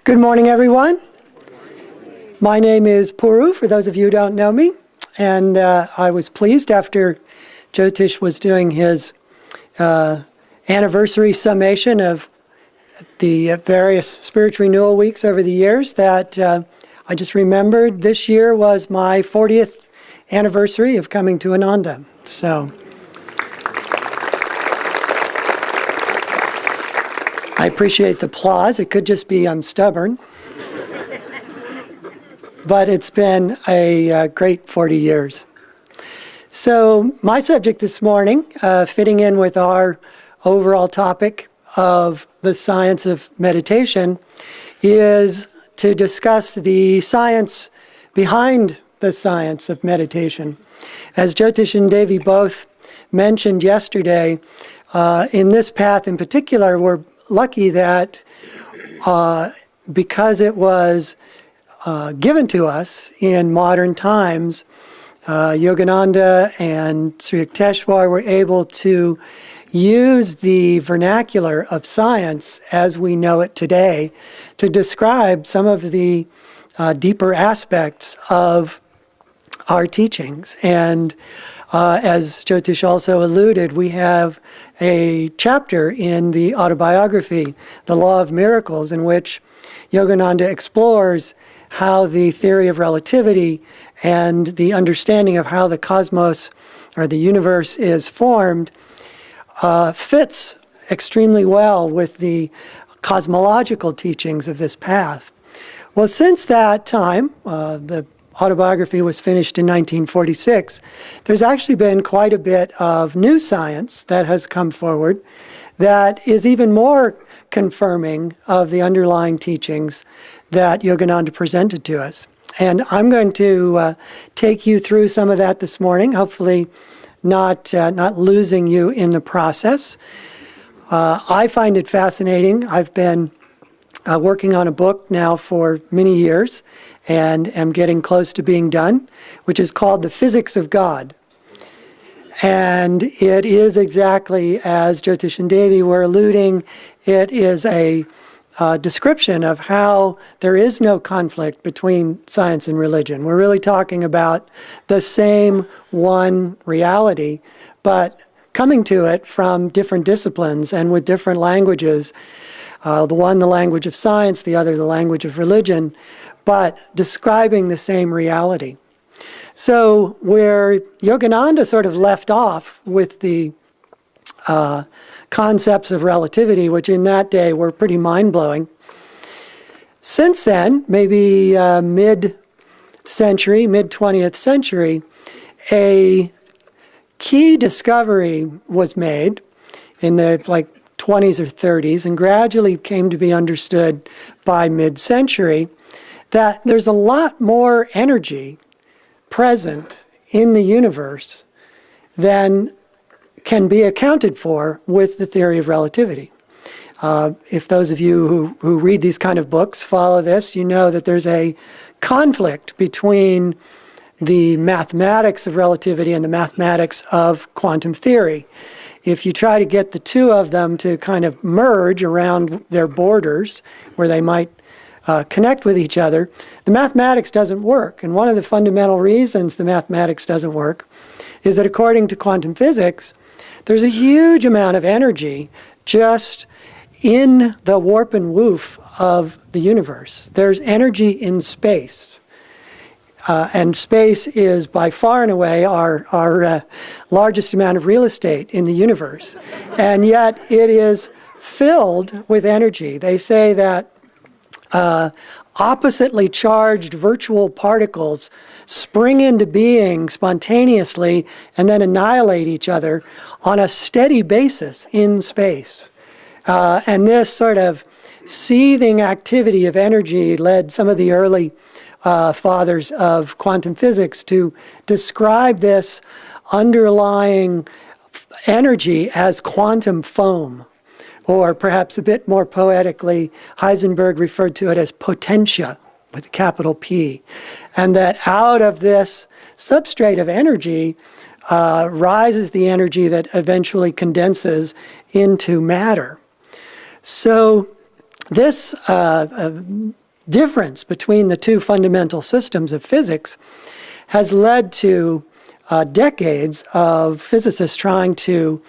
Good morning, everyone. My name is Puru, for those of you who don't know me. And I was pleased after Jyotish was doing his anniversary summation of the various spiritual renewal weeks over the years that I just remembered this year was my 40th anniversary of coming to Ananda. So I appreciate the applause. It could just be I'm stubborn. But it's been a great 40 years. So my subject this morning, fitting in with our overall topic of the science of meditation, is to discuss the science behind the science of meditation. As Jyotish and Devi both mentioned yesterday, in this path in particular, we're lucky that because it was given to us in modern times, Yogananda and Sri Yukteswar were able to use the vernacular of science as we know it today to describe some of the deeper aspects of our teachings. And as Jyotish also alluded, we have a chapter in the autobiography, The Law of Miracles, in which Yogananda explores how the theory of relativity and the understanding of how the cosmos or the universe is formed fits extremely well with the cosmological teachings of this path. Well, since that time, the autobiography was finished in 1946, there's actually been quite a bit of new science that has come forward that is even more confirming of the underlying teachings that Yogananda presented to us. And I'm going to take you through some of that this morning, hopefully not losing you in the process. I find it fascinating. I've been working on a book now for many years and am getting close to being done, which is called The Physics of God. And it is exactly as Jyotish and Devi were alluding, it is a description of how there is no conflict between science and religion. We're really talking about the same one reality, but coming to it from different disciplines and with different languages. The one the language of science, the other the language of religion, but describing the same reality. So where Yogananda sort of left off with the concepts of relativity, which in that day were pretty mind-blowing, since then, maybe mid-century, mid-20th century, a key discovery was made in the 20s or 30s and gradually came to be understood by mid-century that there's a lot more energy present in the universe than can be accounted for with the theory of relativity. If those of you who read these kind of books follow this, you know that there's a conflict between the mathematics of relativity and the mathematics of quantum theory. If you try to get the two of them to kind of merge around their borders where they might connect with each other, the mathematics doesn't work. And one of the fundamental reasons the mathematics doesn't work is that according to quantum physics, there's a huge amount of energy just in the warp and woof of the universe. There's energy in space. And space is by far and away our largest amount of real estate in the universe. And yet it is filled with energy. They say that oppositely charged virtual particles spring into being spontaneously and then annihilate each other on a steady basis in space. And this sort of seething activity of energy led some of the early fathers of quantum physics to describe this underlying energy as quantum foam. Or perhaps a bit more poetically, Heisenberg referred to it as potentia, with a capital P. And that out of this substrate of energy rises the energy that eventually condenses into matter. So this difference between the two fundamental systems of physics has led to decades of physicists trying to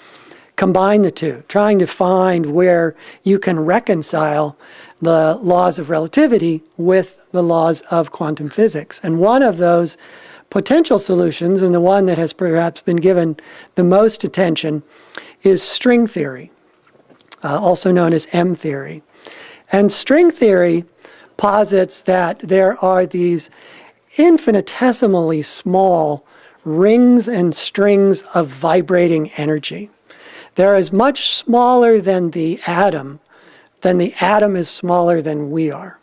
combine the two, trying to find where you can reconcile the laws of relativity with the laws of quantum physics. And one of those potential solutions, and the one that has perhaps been given the most attention, is string theory, also known as M theory. And string theory posits that there are these infinitesimally small rings and strings of vibrating energy. They're as much smaller than the atom is smaller than we are.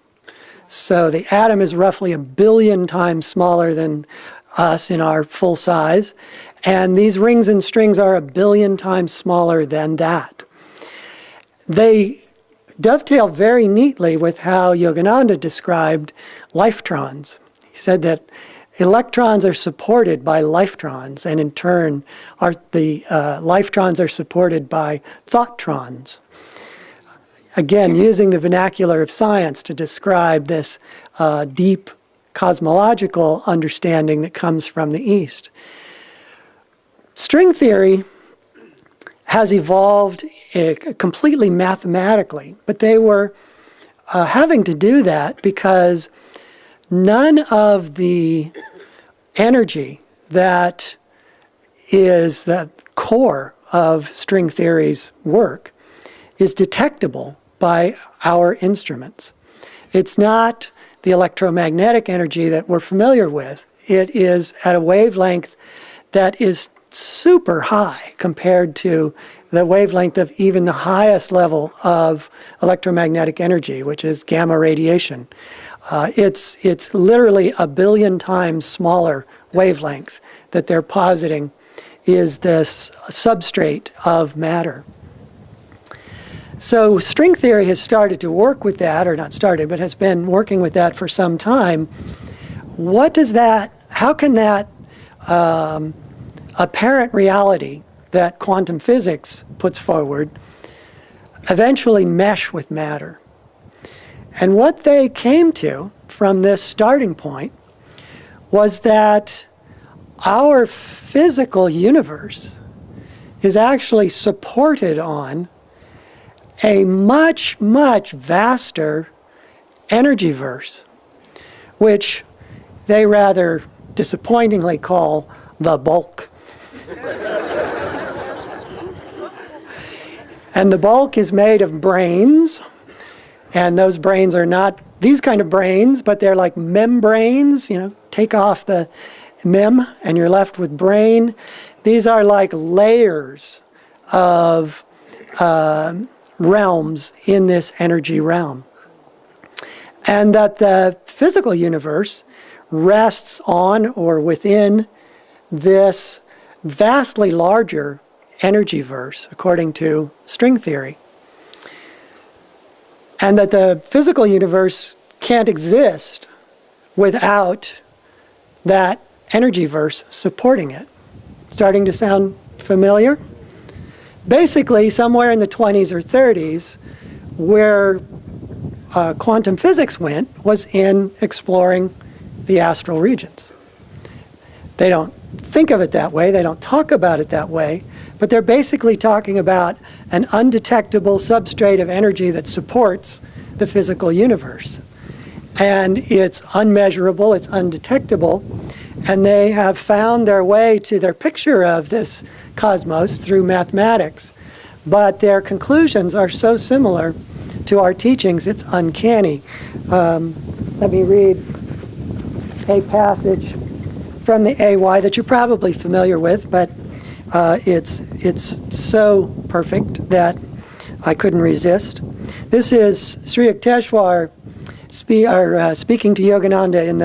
So the atom is roughly 1 billion times smaller than us in our full size, and these rings and strings are 1 billion times smaller than that. They dovetail very neatly with how Yogananda described lifetrons. He said that electrons are supported by lifetrons, and in turn, the lifetrons are supported by thoughttrons. Again, using the vernacular of science to describe this deep cosmological understanding that comes from the East. String theory has evolved completely mathematically, but they were having to do that because none of the energy that is the core of string theory's work is detectable by our instruments. It's not the electromagnetic energy that we're familiar with. It is at a wavelength that is super high compared to the wavelength of even the highest level of electromagnetic energy, which is gamma radiation. It's literally 1 billion times smaller wavelength that they're positing is this substrate of matter. So string theory has started to work with that, or not started, but has been working with that for some time. How can that apparent reality that quantum physics puts forward eventually mesh with matter? And what they came to from this starting point was that our physical universe is actually supported on a much, much vaster energy-verse, which they rather disappointingly call the bulk. And the bulk is made of brains, and those brains are not these kind of brains, but they're like membranes. Take off the mem and you're left with brain. These are like layers of realms in this energy realm. And that the physical universe rests on or within this vastly larger energy verse, according to string theory. And that the physical universe can't exist without that energy verse supporting it. Starting to sound familiar? Basically, somewhere in the 20s or 30s, where quantum physics went was in exploring the astral regions. They don't think of it that way, they don't talk about it that way, but they're basically talking about an undetectable substrate of energy that supports the physical universe. And it's unmeasurable, it's undetectable, and they have found their way to their picture of this cosmos through mathematics. But their conclusions are so similar to our teachings, it's uncanny. Let me read a passage from the AY that you're probably familiar with, but it's so perfect that I couldn't resist. This is Sri Yukteswar speaking to Yogananda in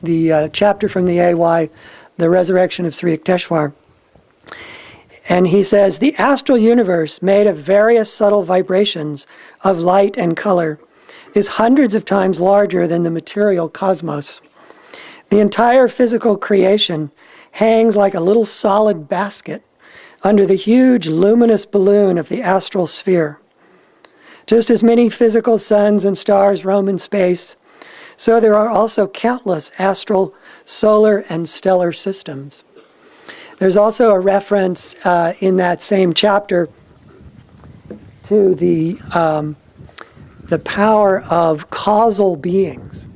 the chapter from the AY, The Resurrection of Sri Yukteswar. And he says, the astral universe, made of various subtle vibrations of light and color, is hundreds of times larger than the material cosmos. The entire physical creation hangs like a little solid basket under the huge luminous balloon of the astral sphere. Just as many physical suns and stars roam in space, so there are also countless astral, solar, and stellar systems. There's also a reference in that same chapter to the power of causal beings,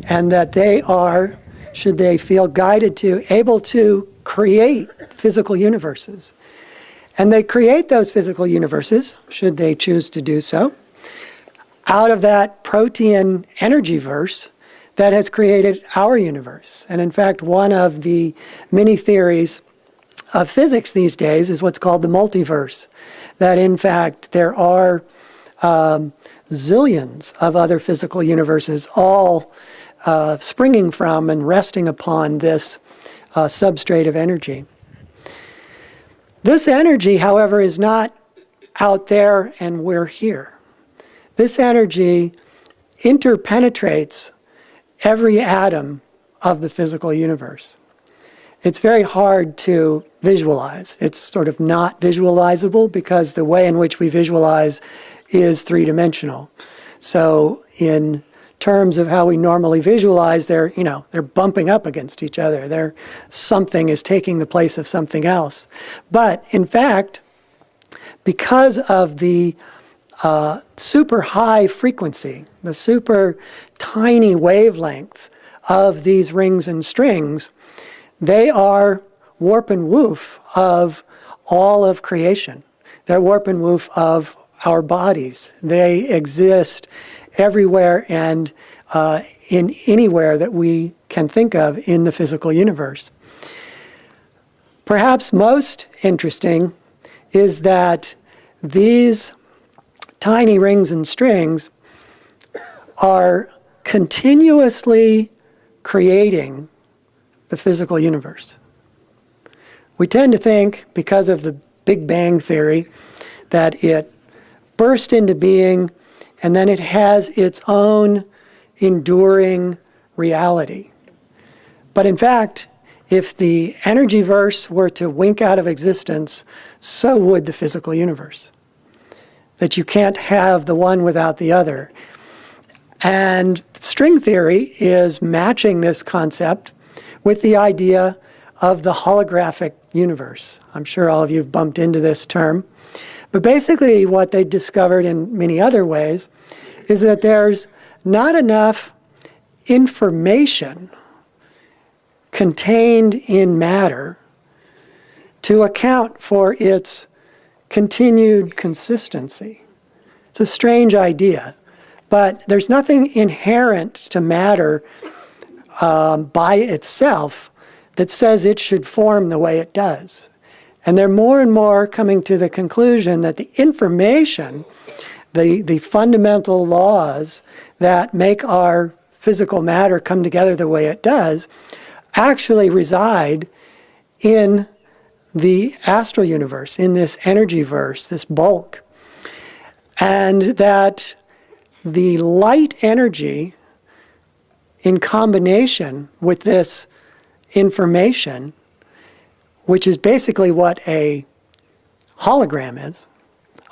and that they are, should they feel guided to, able to create physical universes. And they create those physical universes, should they choose to do so, out of that protean energy verse that has created our universe. And in fact, one of the many theories of physics these days is what's called the multiverse, that in fact there are zillions of other physical universes, all springing from and resting upon this substrate of energy. This energy, however, is not out there and we're here. This energy interpenetrates every atom of the physical universe. It's very hard to visualize. It's sort of not visualizable because the way in which we visualize is three-dimensional. So in terms of how we normally visualize, they're bumping up against each other. Something is taking the place of something else. But in fact, because of the super high frequency, the super tiny wavelength of these rings and strings, they are warp and woof of all of creation. They're warp and woof of our bodies. They exist everywhere and in anywhere that we can think of in the physical universe. Perhaps most interesting is that these tiny rings and strings are continuously creating the physical universe. We tend to think, because of the Big Bang theory, that it burst into being and then it has its own enduring reality. But in fact, if the energy verse were to wink out of existence, so would the physical universe. That you can't have the one without the other. And string theory is matching this concept with the idea of the holographic universe. I'm sure all of you have bumped into this term. But basically what they discovered in many other ways is that there's not enough information contained in matter to account for its continued consistency. It's a strange idea, but there's nothing inherent to matter by itself that says it should form the way it does. And they're more and more coming to the conclusion that the information, the fundamental laws that make our physical matter come together the way it does, actually reside in the astral universe, in this energy verse, this bulk. And that the light energy, in combination with this information, which is basically what a hologram is.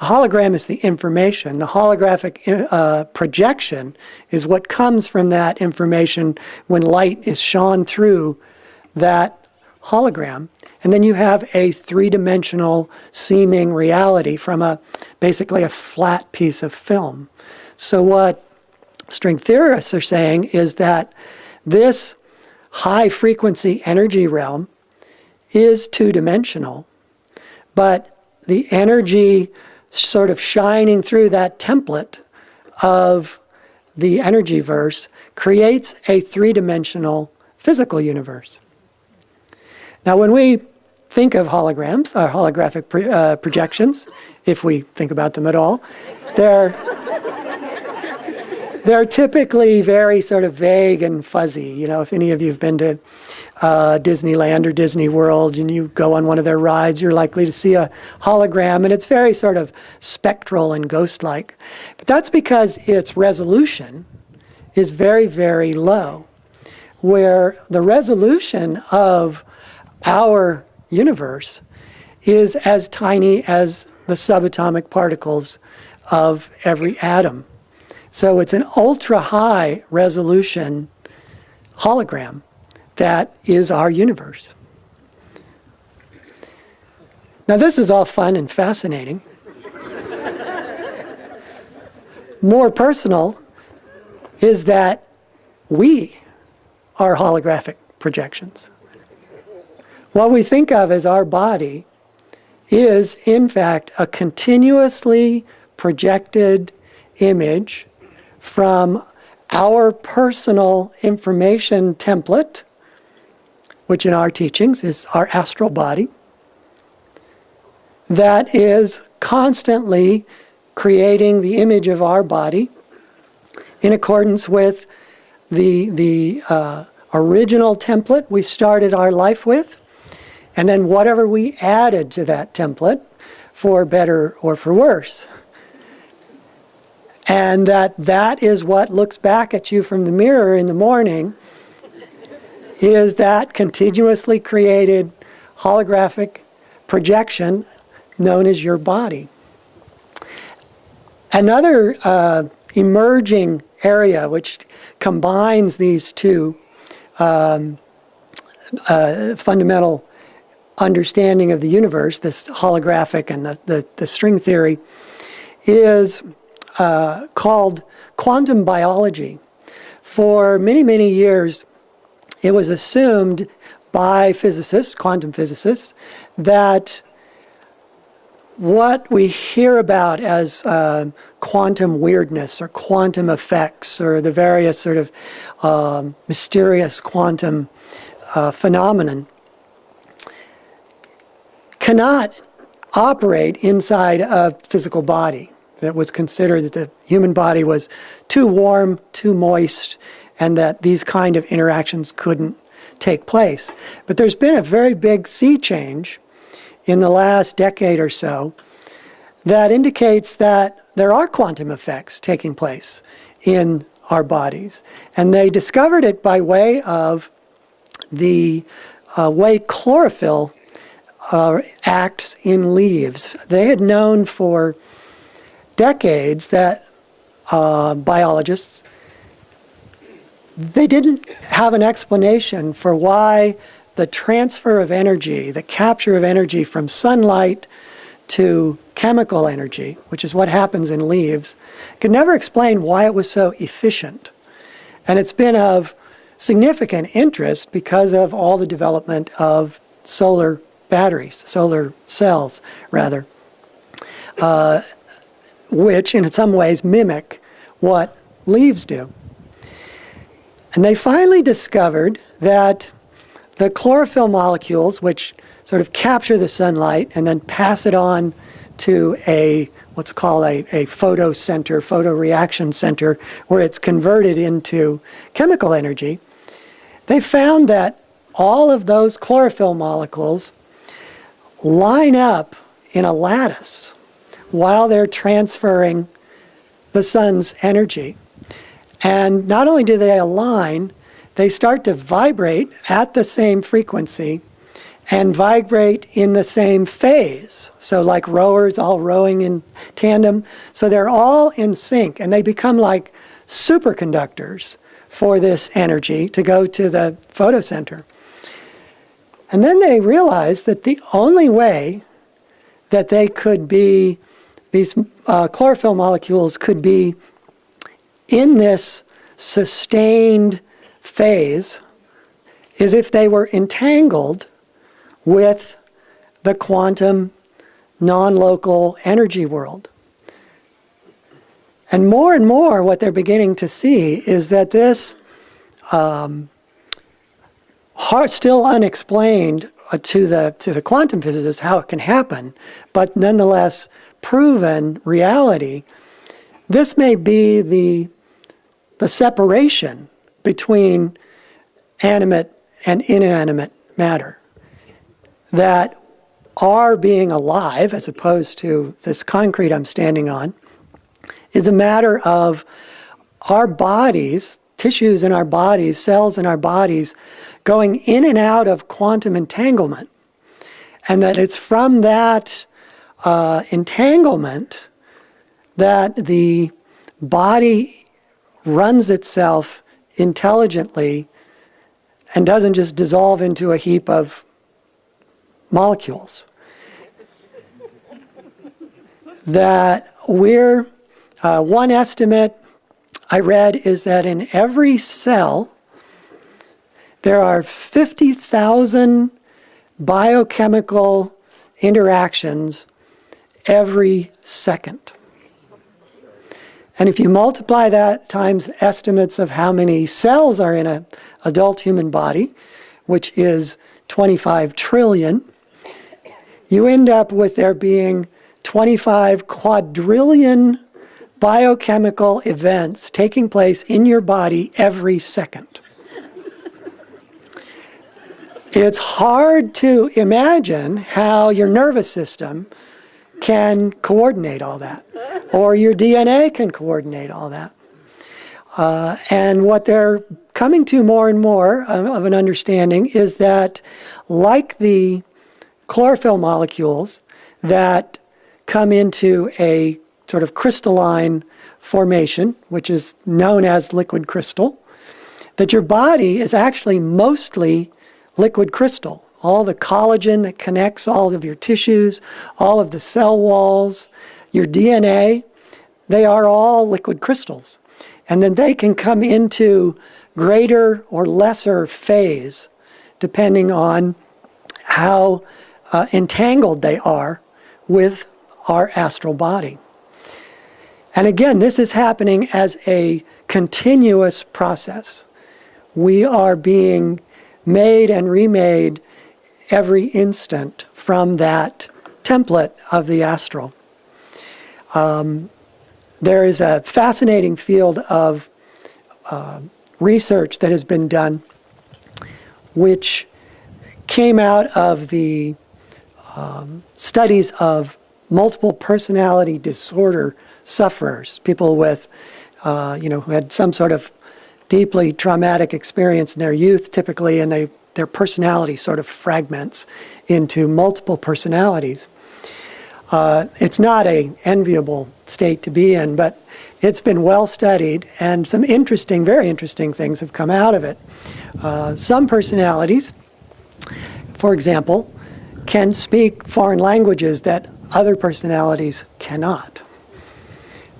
A hologram is the information. The holographic projection is what comes from that information when light is shone through that hologram. And then you have a three-dimensional seeming reality from basically a flat piece of film. So what string theorists are saying is that this high-frequency energy realm is two-dimensional, but the energy sort of shining through that template of the energy verse creates a three-dimensional physical universe. Now, when we think of holograms, or holographic projections, if we think about them at all, they're typically very sort of vague and fuzzy. You know, if any of you have been to Disneyland or Disney World and you go on one of their rides, you're likely to see a hologram, and it's very sort of spectral and ghost-like. But that's because its resolution is very, very low, where the resolution of our universe is as tiny as the subatomic particles of every atom. So it's an ultra-high resolution hologram that is our universe. Now this is all fun and fascinating. More personal is that we are holographic projections. What we think of as our body is, in fact, a continuously projected image from our personal information template, which in our teachings is our astral body, that is constantly creating the image of our body in accordance with the original template we started our life with, and then whatever we added to that template, for better or for worse. And that is what looks back at you from the mirror in the morning, is that continuously created holographic projection known as your body. Another emerging area which combines these two fundamental understanding of the universe, this holographic and the string theory, is called quantum biology. For many, many years, it was assumed by physicists, quantum physicists, that what we hear about as quantum weirdness or quantum effects or the various sort of mysterious quantum phenomenon cannot operate inside a physical body. It was considered that the human body was too warm, too moist, and that these kind of interactions couldn't take place. But there's been a very big sea change in the last decade or so that indicates that there are quantum effects taking place in our bodies. And they discovered it by way of the way chlorophyll acts in leaves. They had known for decades that biologists, they didn't have an explanation for why the transfer of energy, the capture of energy from sunlight to chemical energy, which is what happens in leaves, could never explain why it was so efficient. And it's been of significant interest because of all the development of solar batteries, solar cells, rather, which in some ways mimic what leaves do. And they finally discovered that the chlorophyll molecules, which sort of capture the sunlight and then pass it on to what's called a photocenter, photoreaction center, where it's converted into chemical energy, they found that all of those chlorophyll molecules line up in a lattice while they're transferring the sun's energy. And not only do they align, they start to vibrate at the same frequency and vibrate in the same phase. So like rowers all rowing in tandem. So they're all in sync, and they become like superconductors for this energy to go to the photocenter. And then they realized that the only way that they could be, these chlorophyll molecules could be in this sustained phase, is if they were entangled with the quantum non-local energy world. And more what they're beginning to see is that this still unexplained to the quantum physicists how it can happen, but nonetheless proven reality, this may be the separation between animate and inanimate matter. That our being alive, as opposed to this concrete I'm standing on, is a matter of our bodies, tissues in our bodies, cells in our bodies, going in and out of quantum entanglement. And that it's from that entanglement that the body runs itself intelligently and doesn't just dissolve into a heap of molecules. That we're, one estimate I read is that in every cell there are 50,000 biochemical interactions every second. And if you multiply that times the estimates of how many cells are in an adult human body, which is 25 trillion, you end up with there being 25 quadrillion biochemical events taking place in your body every second. It's hard to imagine how your nervous system can coordinate all that, or your DNA can coordinate all that. And what they're coming to more and more of an understanding is that, like the chlorophyll molecules that come into a sort of crystalline formation, which is known as liquid crystal, that your body is actually mostly liquid crystal. All the collagen that connects all of your tissues, all of the cell walls, your DNA, they are all liquid crystals. And then they can come into greater or lesser phase depending on how entangled they are with our astral body. And again, this is happening as a continuous process. We are being made and remade every instant from that template of the astral. There is a fascinating field of research that has been done which came out of the studies of multiple personality disorder sufferers, people with, who had some sort of deeply traumatic experience in their youth typically, and their personality sort of fragments into multiple personalities. It's not an enviable state to be in, but it's been well studied, and some interesting, very interesting things have come out of it. Some personalities, for example, can speak foreign languages that other personalities cannot.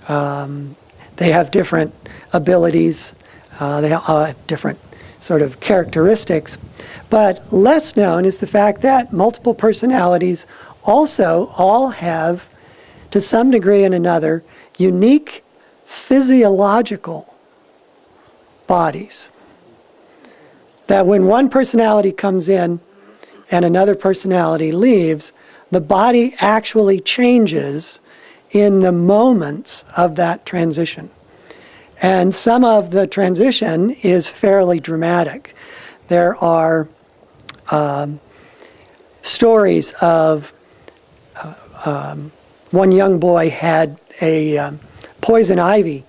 They have different abilities, they have different sort of characteristics, but less known is the fact that multiple personalities also all have, to some degree and another, unique physiological bodies. That when one personality comes in and another personality leaves, the body actually changes in the moments of that transition. And some of the transition is fairly dramatic. There are stories of one young boy had a poison ivy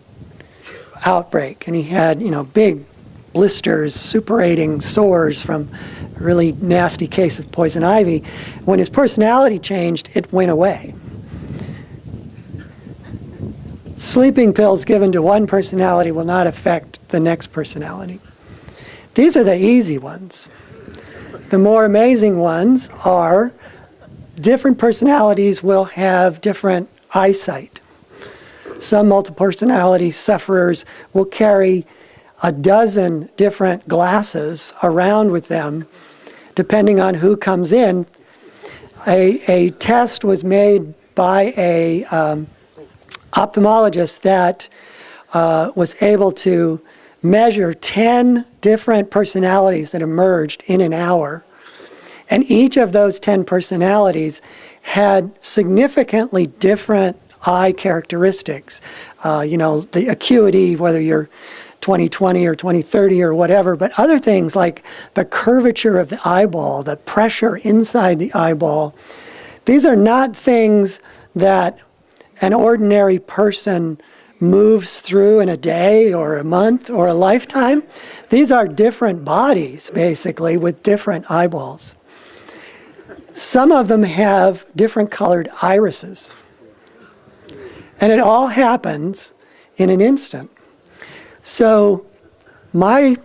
outbreak, and he had, big blisters, suppurating sores from a really nasty case of poison ivy. When his personality changed, it went away. Sleeping pills given to one personality will not affect the next personality. These are the easy ones. The more amazing ones are different personalities will have different eyesight. Some multiple personality sufferers will carry a dozen different glasses around with them, depending on who comes in. A test was made by a ophthalmologist that was able to measure 10 different personalities that emerged in an hour. And each of those 10 personalities had significantly different eye characteristics. The acuity, whether you're 20/20 or 20/30 or whatever, but other things like the curvature of the eyeball, the pressure inside the eyeball. These are not things that an ordinary person moves through in a day or a month or a lifetime. These are different bodies, basically, with different eyeballs. Some of them have different colored irises. And it all happens in an instant. So my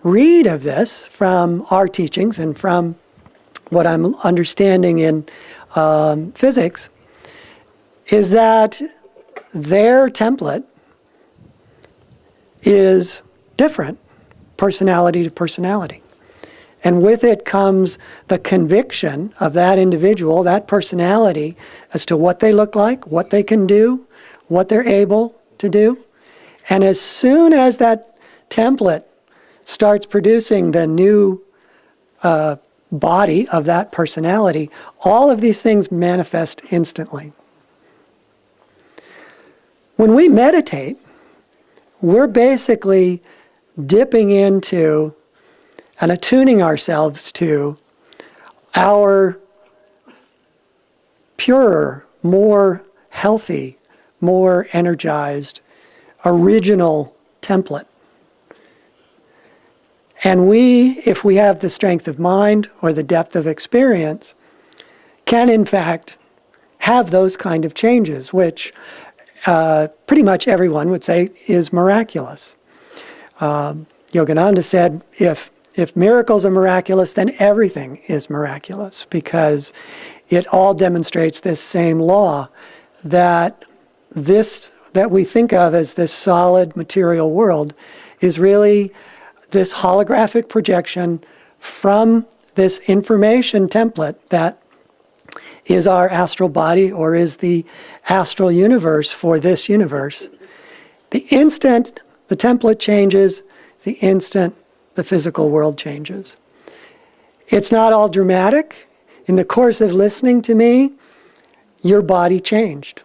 read of this from our teachings and from what I'm understanding in physics is that their template is different, personality to personality. And with it comes the conviction of that individual, that personality, as to what they look like, what they can do, what they're able to do. And as soon as that template starts producing the new body of that personality, all of these things manifest instantly. When we meditate, we're basically dipping into and attuning ourselves to our purer, more healthy, more energized, original template. And we, if we have the strength of mind or the depth of experience, can in fact have those kind of changes, which pretty much everyone would say is miraculous. Yogananda said, if miracles are miraculous, then everything is miraculous, because it all demonstrates this same law, that this that we think of as this solid material world is really this holographic projection from this information template that is our astral body, or is the astral universe for this universe. The instant the template changes, the instant the physical world changes. It's not all dramatic. In the course of listening to me, your body changed.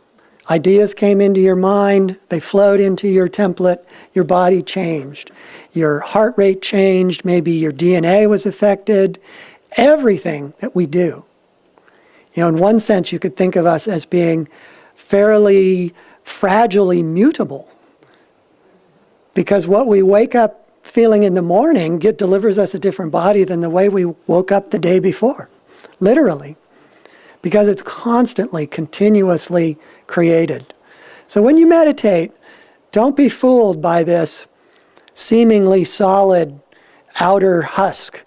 Ideas came into your mind, they flowed into your template, your body changed. Your heart rate changed, maybe your DNA was affected. Everything that we do. You know, in one sense, you could think of us as being fairly fragilely mutable, because what we wake up feeling in the morning delivers us a different body than the way we woke up the day before, literally, because it's constantly, continuously created. So when you meditate, don't be fooled by this seemingly solid outer husk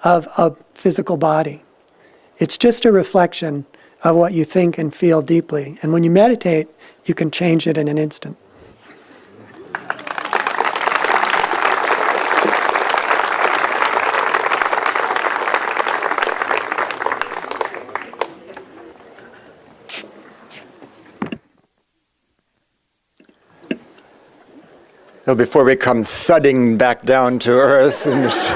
of a physical body. It's just a reflection of what you think and feel deeply. And when you meditate, you can change it in an instant. So before we come thudding back down to earth in this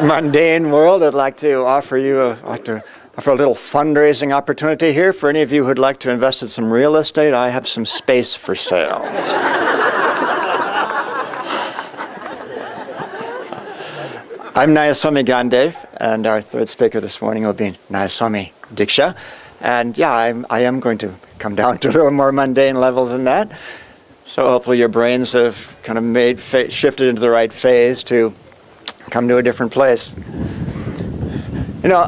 mundane world, I'd like to offer a little fundraising opportunity here for any of you who'd like to invest in some real estate. I have some space for sale. I'm Nayaswami Gandev, and our third speaker this morning will be Nayaswami Diksha. And yeah, I am going to come down to a little more mundane level than that. So hopefully your brains have kind of shifted into the right phase to come to a different place. You know,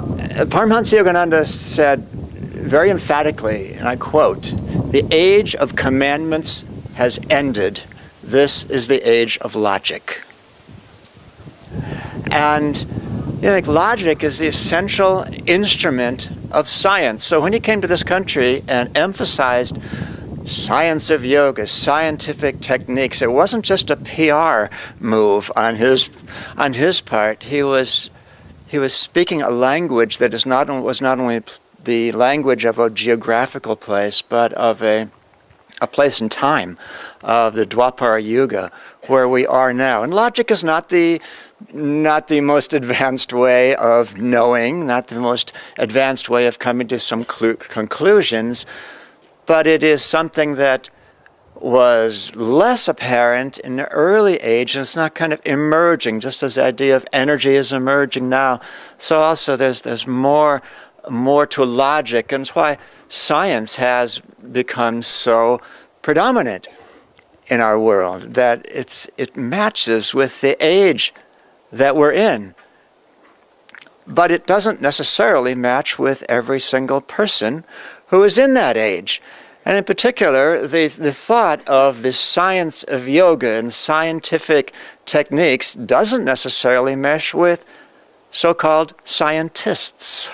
Paramahansa Yogananda said very emphatically, and I quote, "The age of commandments has ended. This is the age of logic." And you know, like logic is the essential instrument of science. So when he came to this country and emphasized science of yoga, scientific techniques, it wasn't just a PR move on his part. He was speaking a language that was not only the language of a geographical place, but of a place in time, of the Dwapara Yuga, where we are now. And logic is not the most advanced way of knowing, not the most advanced way of coming to some conclusions, but it is something that was less apparent in the early age, and it's not kind of emerging, just as the idea of energy is emerging now. So also there's more to logic, and it's why science has become so predominant in our world, that it matches with the age that we're in. But it doesn't necessarily match with every single person who is in that age. And in particular, the thought of the science of yoga and scientific techniques doesn't necessarily mesh with so-called scientists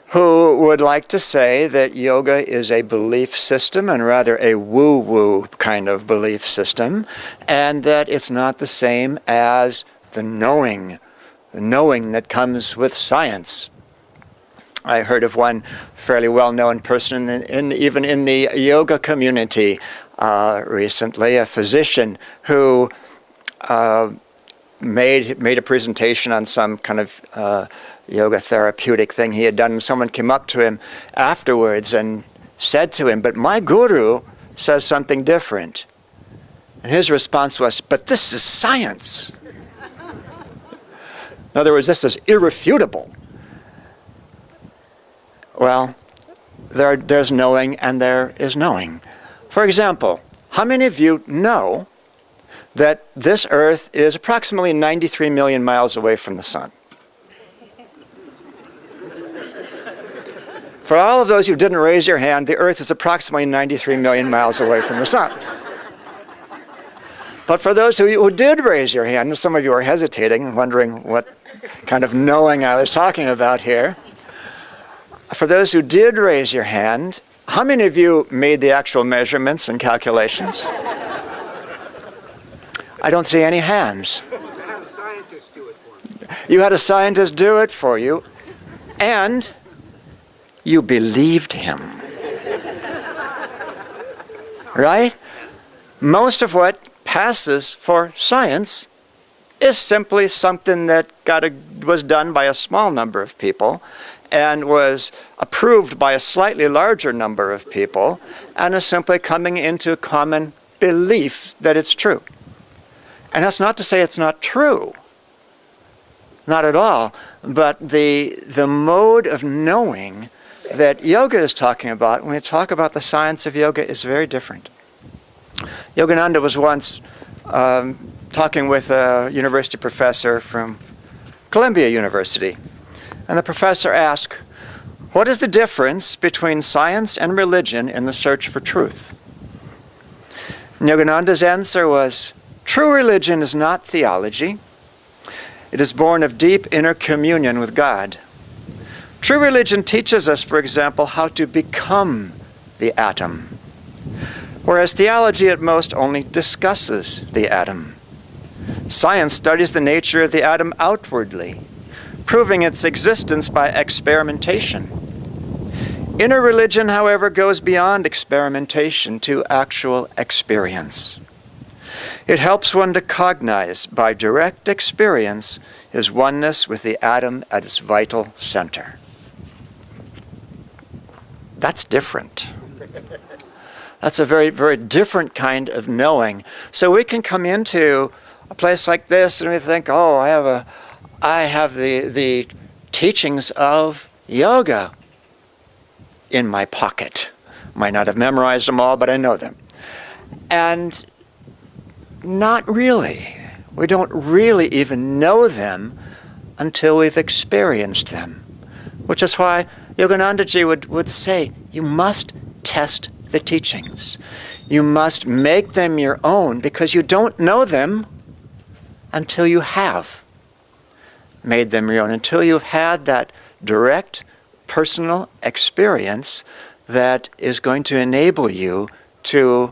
who would like to say that yoga is a belief system and rather a woo-woo kind of belief system, and that it's not the same as the knowing that comes with science. I heard of one fairly well-known person even in the yoga community recently, a physician who made a presentation on some kind of yoga therapeutic thing he had done, and someone came up to him afterwards and said to him, "But my guru says something different." And his response was, "But this is science." In other words, this is irrefutable. Well, there's knowing and there is knowing. For example, how many of you know that this Earth is approximately 93 million miles away from the sun? For all of those who didn't raise your hand, the Earth is approximately 93 million miles away from the sun. But for those who did raise your hand, some of you are hesitating and wondering what kind of knowing I was talking about here. For those who did raise your hand, how many of you made the actual measurements and calculations? I don't see any hands. I had a scientist do it for me. You had a scientist do it for you, and you believed him. Right? Most of what passes for science is simply something that was done by a small number of people and was approved by a slightly larger number of people and is simply coming into common belief that it's true. And that's not to say it's not true. Not at all. But the mode of knowing that yoga is talking about, when we talk about the science of yoga, is very different. Yogananda was once talking with a university professor from Columbia University. And the professor asked, "What is the difference between science and religion in the search for truth?" And Yogananda's answer was, "True religion is not theology. It is born of deep inner communion with God. True religion teaches us, for example, how to become the atom, whereas theology at most only discusses the atom. Science studies the nature of the atom outwardly, proving its existence by experimentation. Inner religion, however, goes beyond experimentation to actual experience. It helps one to cognize by direct experience his oneness with the atom at its vital center." That's different. That's a very, very different kind of knowing. So we can come into a place like this and we think, "Oh, I have the teachings of yoga in my pocket. Might not have memorized them all, but I know them." And not really. We don't really even know them until we've experienced them. Which is why Yoganandaji would say, you must test the teachings. You must make them your own, because you don't know them until you have made them your own, until you've had that direct personal experience that is going to enable you to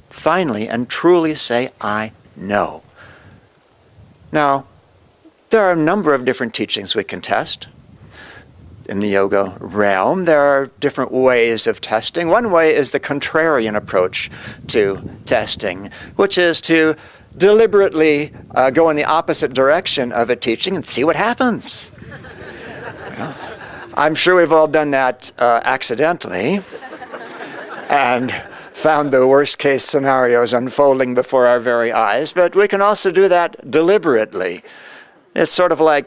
finally and truly say, "I know." Now, there are a number of different teachings we can test. In the yoga realm, there are different ways of testing. One way is the contrarian approach to testing, which is to deliberately go in the opposite direction of a teaching and see what happens. I'm sure we've all done that accidentally and found the worst case scenarios unfolding before our very eyes, but we can also do that deliberately. It's sort of like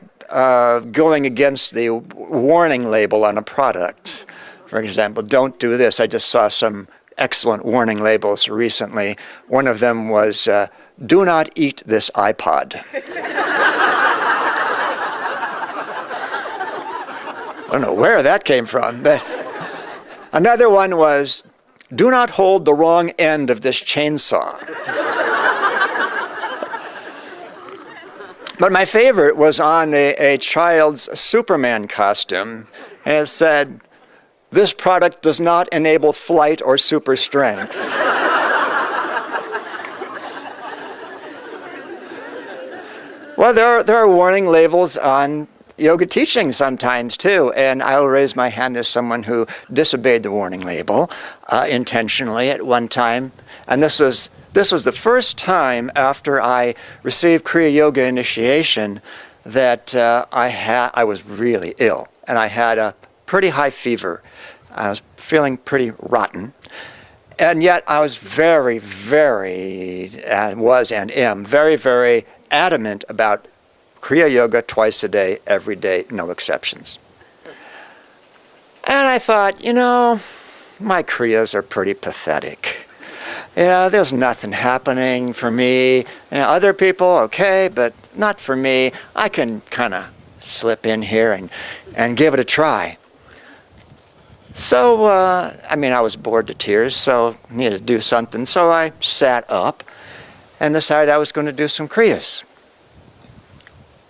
going against the warning label on a product. For example, don't do this. I just saw some excellent warning labels recently. One of them was, do not eat this iPod. I don't know where that came from, but Another one was, do not hold the wrong end of this chainsaw. But my favorite was on a child's Superman costume, and it said, this product does not enable flight or super strength. Well, there are warning labels on yoga teaching sometimes too, and I'll raise my hand as someone who disobeyed the warning label intentionally at one time. And this was the first time after I received Kriya Yoga initiation that I was really ill, and I had a pretty high fever. I was feeling pretty rotten. And yet I was very, very adamant about Kriya Yoga twice a day, every day, no exceptions. And I thought, you know, my Kriyas are pretty pathetic. There's nothing happening for me. Other people, okay, but not for me. I can kind of slip in here and give it a try. So, I was bored to tears, so needed to do something. So I sat up and decided I was going to do some Kriyas.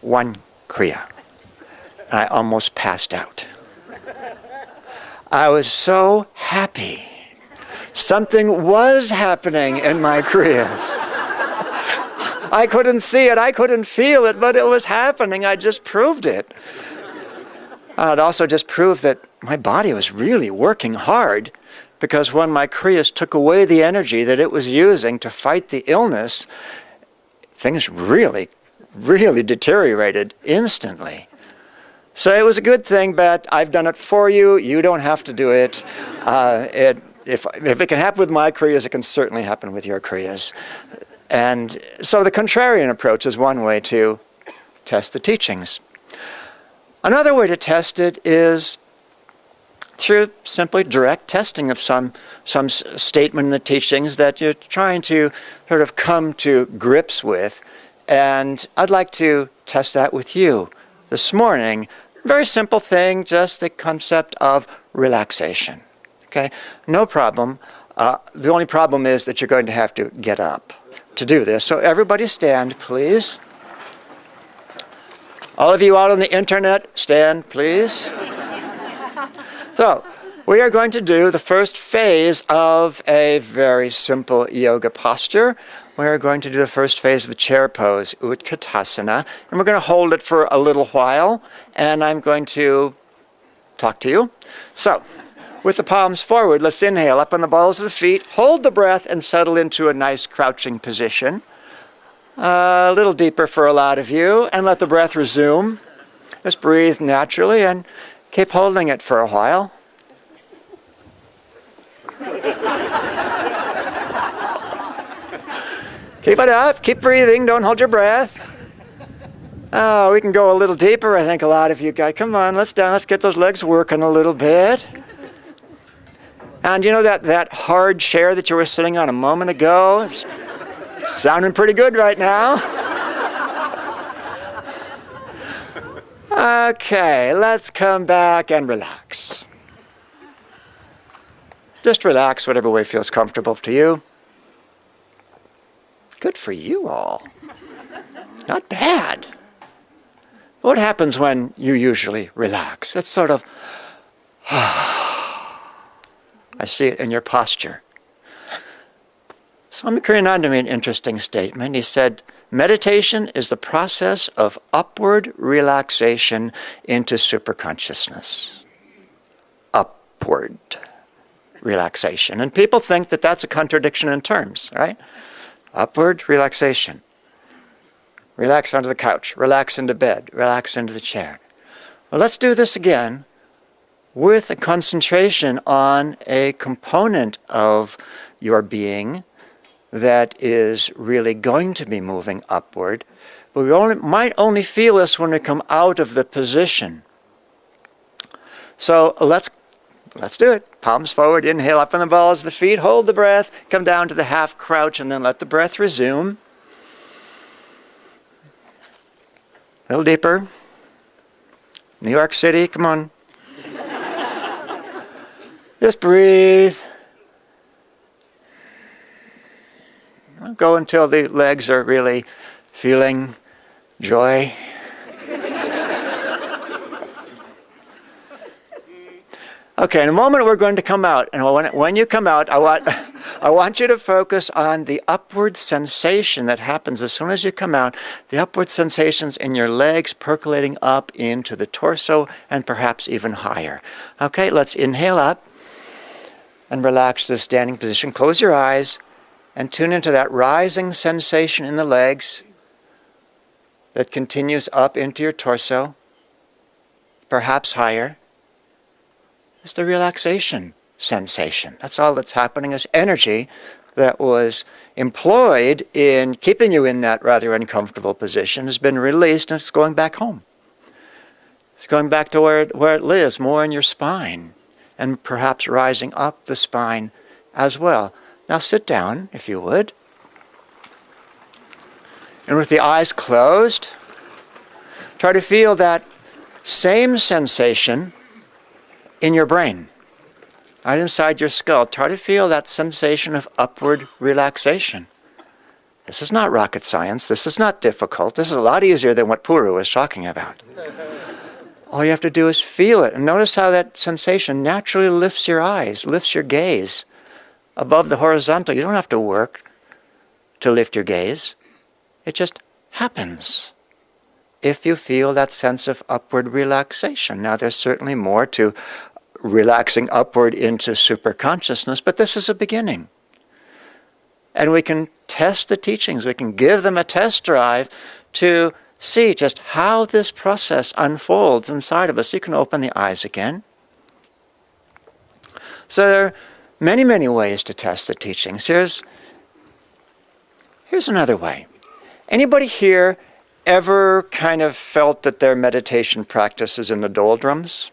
One Kriya. I almost passed out. I was so happy. Something was happening in my Kriyas. I couldn't see it, I couldn't feel it, but it was happening. I just proved it. It also just proved that my body was really working hard, because when my Kriyas took away the energy that it was using to fight the illness, things really deteriorated instantly. So it was a good thing, but I've done it for you. You don't have to do it. If it can happen with my Kriyas, it can certainly happen with your Kriyas. And so the contrarian approach is one way to test the teachings. Another way to test it is through simply direct testing of some statement in the teachings that you're trying to sort of come to grips with. And I'd like to test that with you this morning. Very simple thing, just the concept of relaxation. Okay, no problem. The only problem is that you're going to have to get up to do this. So everybody stand, please. All of you out on the internet, stand, please. So, we are going to do the first phase of a very simple yoga posture. We are going to do the first phase of the chair pose, Utkatasana, and we're going to hold it for a little while, and I'm going to talk to you. So, with the palms forward, let's inhale up on the balls of the feet, hold the breath, and settle into a nice crouching position. A little deeper for a lot of you, and let the breath resume. Just breathe naturally and keep holding it for a while. Keep it up, keep breathing, don't hold your breath. Oh, we can go a little deeper, I think a lot of you guys. Come on, let's get those legs working a little bit. And you know that hard chair that you were sitting on a moment ago? It's sounding pretty good right now. Okay, let's come back and relax. Just relax whatever way feels comfortable to you. Good for you all. Not bad. What happens when you usually relax? It's sort of, I see it in your posture. Swami Kriyananda made an interesting statement. He said, meditation is the process of upward relaxation into superconsciousness. Upward relaxation. And people think that that's a contradiction in terms, right? Upward relaxation. Relax onto the couch, relax into bed, relax into the chair. Well, let's do this again with a concentration on a component of your being that is really going to be moving upward. But we might only feel this when we come out of the position. So let's do it. Palms forward, inhale up on the balls of the feet, hold the breath, come down to the half crouch, and then let the breath resume. A little deeper. New York City, come on. Just breathe. Go until the legs are really feeling joy. Okay, in a moment we're going to come out, and when you come out, I want you to focus on the upward sensation that happens as soon as you come out, the upward sensations in your legs percolating up into the torso and perhaps even higher. Okay, let's inhale up and relax to the standing position. Close your eyes and tune into that rising sensation in the legs that continues up into your torso, perhaps higher. It's the relaxation sensation. That's all that's happening is energy that was employed in keeping you in that rather uncomfortable position has been released and it's going back home. It's going back to where it lives, more in your spine, and perhaps rising up the spine as well. Now sit down, if you would. And with the eyes closed, try to feel that same sensation in your brain, right inside your skull. Try to feel that sensation of upward relaxation. This is not rocket science. This is not difficult. This is a lot easier than what Puru was talking about. All you have to do is feel it. And notice how that sensation naturally lifts your eyes, lifts your gaze above the horizontal. You don't have to work to lift your gaze. It just happens if you feel that sense of upward relaxation. Now, there's certainly more to relaxing upward into superconsciousness, but this is a beginning. And we can test the teachings. We can give them a test drive to see just how this process unfolds inside of us. You can open the eyes again. So there are many, many ways to test the teachings. Here's another way. Anybody here ever kind of felt that their meditation practice is in the doldrums?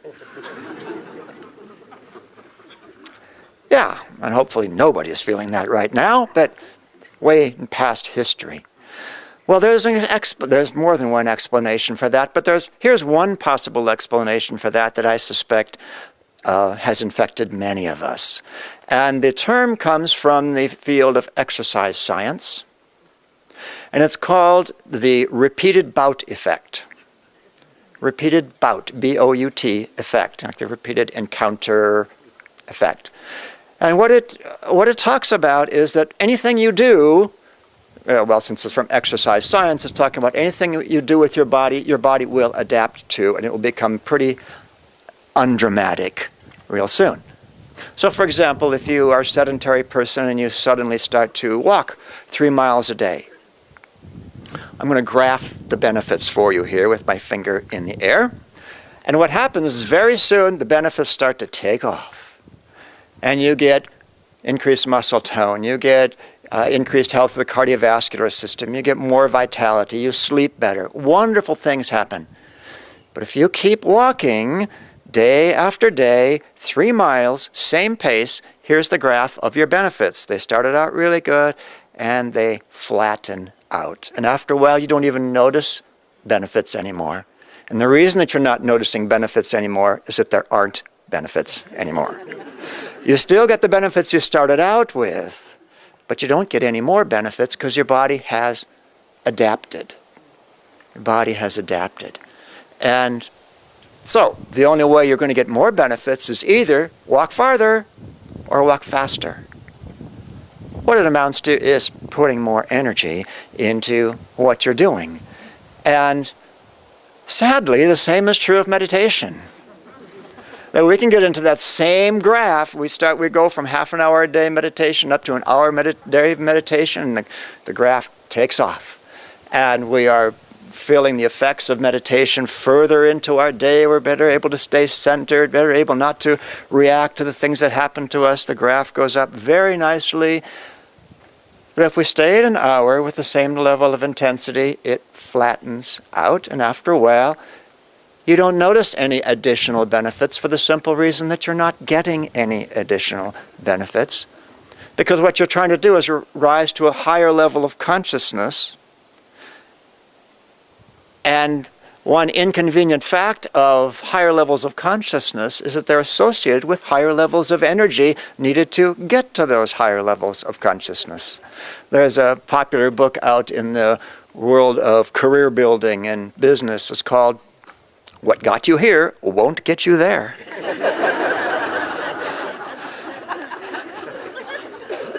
Yeah, and hopefully nobody is feeling that right now, but way in past history. Well, there's more than one explanation for that, but here's one possible explanation for that I suspect has infected many of us. And the term comes from the field of exercise science, and it's called the repeated bout effect. Repeated bout, B-O-U-T, effect, like the repeated encounter effect. And what it talks about is that anything you do, well, since it's from exercise science, it's talking about anything you do with your body will adapt to, and it will become pretty undramatic real soon. So, for example, if you are a sedentary person and you suddenly start to walk 3 miles a day, I'm going to graph the benefits for you here with my finger in the air. And what happens is very soon the benefits start to take off. And you get increased muscle tone, you get increased health of the cardiovascular system, you get more vitality, you sleep better. Wonderful things happen. But if you keep walking day after day, 3 miles, same pace, here's the graph of your benefits. They started out really good, and they flatten out. And after a while, you don't even notice benefits anymore. And the reason that you're not noticing benefits anymore is that there aren't benefits anymore. You still get the benefits you started out with, but you don't get any more benefits because your body has adapted. Your body has adapted. And so the only way you're going to get more benefits is either walk farther or walk faster. What it amounts to is putting more energy into what you're doing. And sadly, the same is true of meditation. That we can get into that same graph. We go from half an hour a day meditation up to an hour day meditation, and the graph takes off. And we are feeling the effects of meditation further into our day. We're better able to stay centered, better able not to react to the things that happen to us. The graph goes up very nicely. But if we stay at an hour with the same level of intensity, it flattens out, and after a while, you don't notice any additional benefits for the simple reason that you're not getting any additional benefits. Because what you're trying to do is rise to a higher level of consciousness. And one inconvenient fact of higher levels of consciousness is that they're associated with higher levels of energy needed to get to those higher levels of consciousness. There's a popular book out in the world of career building and business. It's called What Got You Here Won't Get You There.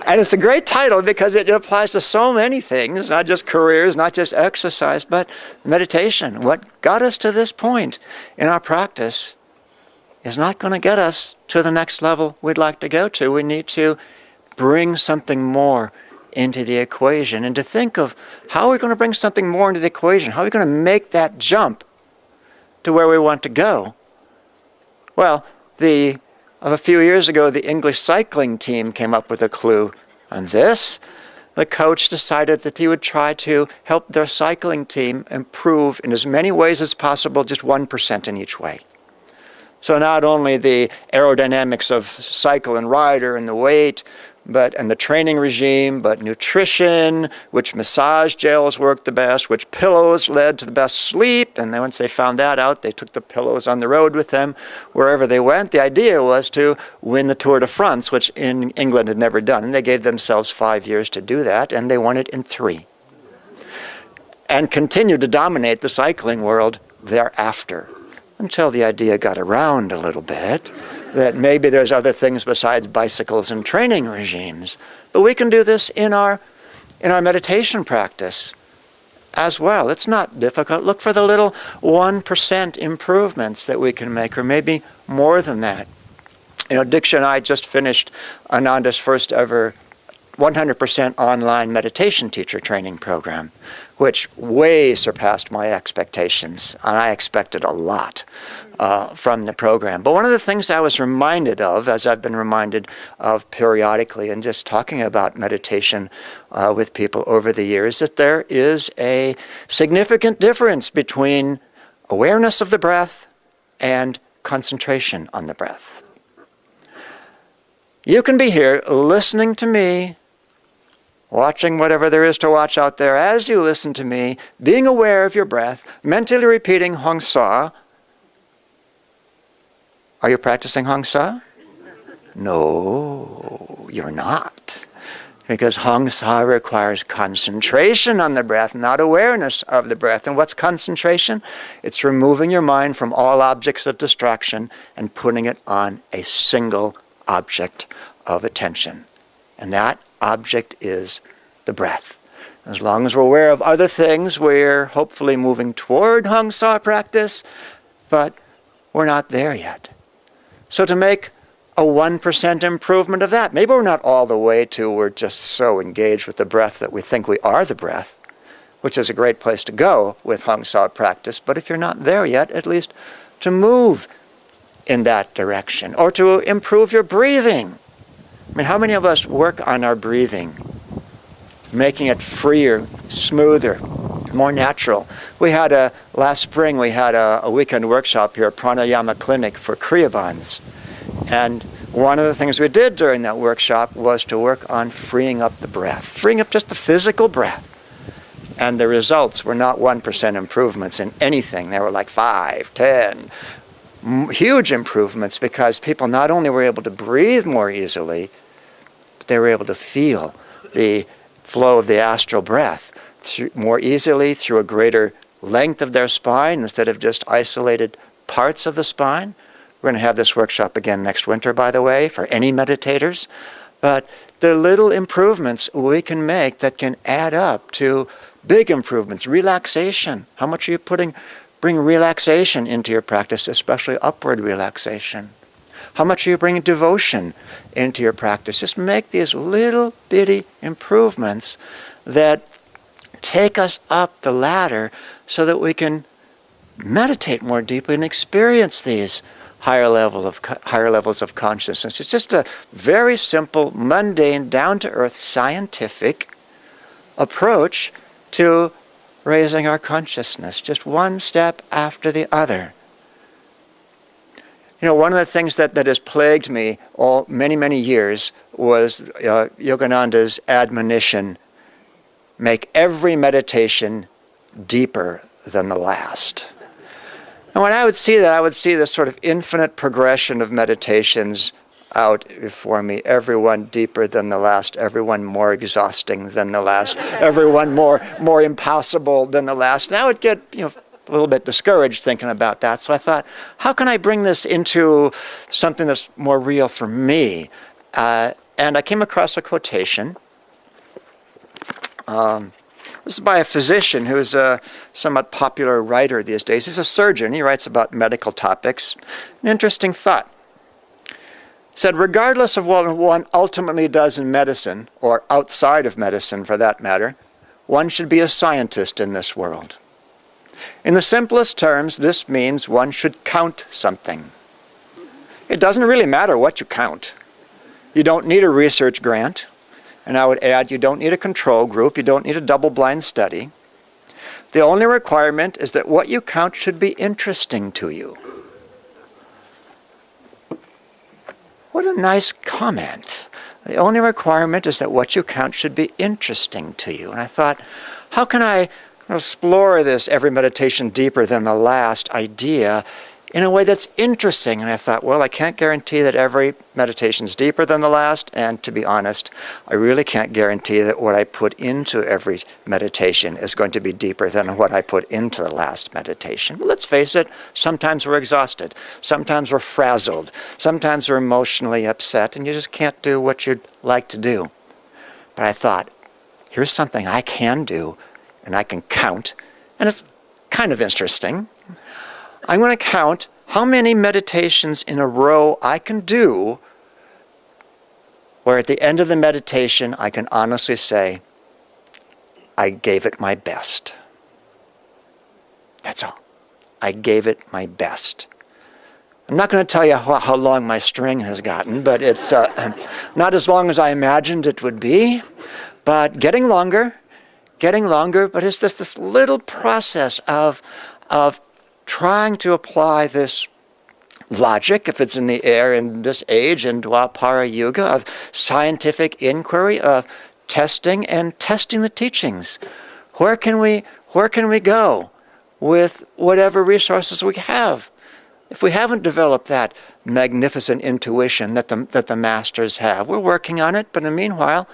And it's a great title because it applies to so many things, not just careers, not just exercise, but meditation. What got us to this point in our practice is not going to get us to the next level we'd like to go to. We need to bring something more into the equation. And to think of how we're going to bring something more into the equation, how are we going to make that jump to where we want to go? Well, a few years ago, the English cycling team came up with a clue on this. The coach decided that he would try to help their cycling team improve in as many ways as possible, just 1% in each way. So not only the aerodynamics of cycle and rider and the weight, and the training regime, but nutrition, which massage gels worked the best, which pillows led to the best sleep. And then once they found that out, they took the pillows on the road with them wherever they went. The idea was to win the Tour de France, which in England had never done. And they gave themselves 5 years to do that, and they won it in 3. And continued to dominate the cycling world thereafter, until the idea got around a little bit that maybe there's other things besides bicycles and training regimes. But we can do this in our meditation practice as well. It's not difficult. Look for the little 1% improvements that we can make, or maybe more than that. You know, Diksha and I just finished Ananda's first ever 100% online meditation teacher training program, which way surpassed my expectations, and I expected a lot from the program. But one of the things I was reminded of, as I've been reminded of periodically and just talking about meditation with people over the years, that there is a significant difference between awareness of the breath and concentration on the breath. You can be here listening to me, watching whatever there is to watch out there as you listen to me, being aware of your breath, mentally repeating Hong Sa. Are you practicing Hong Sa? No, you're not. Because Hong Sa requires concentration on the breath, not awareness of the breath. And what's concentration? It's removing your mind from all objects of distraction and putting it on a single object of attention. And that object is the breath. As long as we're aware of other things, we're hopefully moving toward Hong Sa practice, but we're not there yet. So to make a 1% improvement of that, maybe we're not all the way to we're just so engaged with the breath that we think we are the breath, which is a great place to go with Hong Sa practice, but if you're not there yet, at least to move in that direction, or to improve your breathing. I mean, how many of us work on our breathing, making it freer, smoother, more natural? We had last spring, we had a weekend workshop here at Pranayama Clinic for Kriyabans. And one of the things we did during that workshop was to work on freeing up the breath, freeing up just the physical breath. And the results were not 1% improvements in anything. They were like 5, 10, huge improvements, because people not only were able to breathe more easily, but they were able to feel the flow of the astral breath more easily through a greater length of their spine instead of just isolated parts of the spine. We're going to have this workshop again next winter, by the way, for any meditators. But the little improvements we can make that can add up to big improvements. Relaxation. How much are you bring relaxation into your practice, especially upward relaxation? How much are you bringing devotion into your practice? Just make these little bitty improvements that take us up the ladder so that we can meditate more deeply and experience these higher levels of consciousness. It's just a very simple, mundane, down-to-earth, scientific approach to raising our consciousness, just one step after the other. You know, one of the things that has plagued me many years was Yogananda's admonition, make every meditation deeper than the last. And when I would see that, I would see this sort of infinite progression of meditations out before me, everyone deeper than the last, everyone more exhausting than the last, everyone more impossible than the last. And I would get, a little bit discouraged thinking about that. So I thought, how can I bring this into something that's more real for me? And I came across a quotation. This is by a physician who is a somewhat popular writer these days. He's a surgeon. He writes about medical topics. An interesting thought. He said, regardless of what one ultimately does in medicine, or outside of medicine for that matter, one should be a scientist in this world. In the simplest terms, this means one should count something. It doesn't really matter what you count. You don't need a research grant. And I would add, you don't need a control group. You don't need a double-blind study. The only requirement is that what you count should be interesting to you. What a nice comment. The only requirement is that what you count should be interesting to you. And I thought, how can I explore this every meditation deeper than the last idea in a way that's interesting? And I thought, well, I can't guarantee that every meditation is deeper than the last, and to be honest, I really can't guarantee that what I put into every meditation is going to be deeper than what I put into the last meditation. But let's face it, sometimes we're exhausted, sometimes we're frazzled, sometimes we're emotionally upset, and you just can't do what you'd like to do. But I thought, here's something I can do, and I can count, and it's kind of interesting. I'm going to count how many meditations in a row I can do where at the end of the meditation I can honestly say, I gave it my best. That's all. I gave it my best. I'm not going to tell you how long my string has gotten, but it's not as long as I imagined it would be, but getting longer, but it's just this little process of trying to apply this logic, if it's in the air in this age, in Dwapara Yuga, of scientific inquiry, of testing the teachings. Where can we go with whatever resources we have? If we haven't developed that magnificent intuition that the masters have, we're working on it, but in the meanwhile,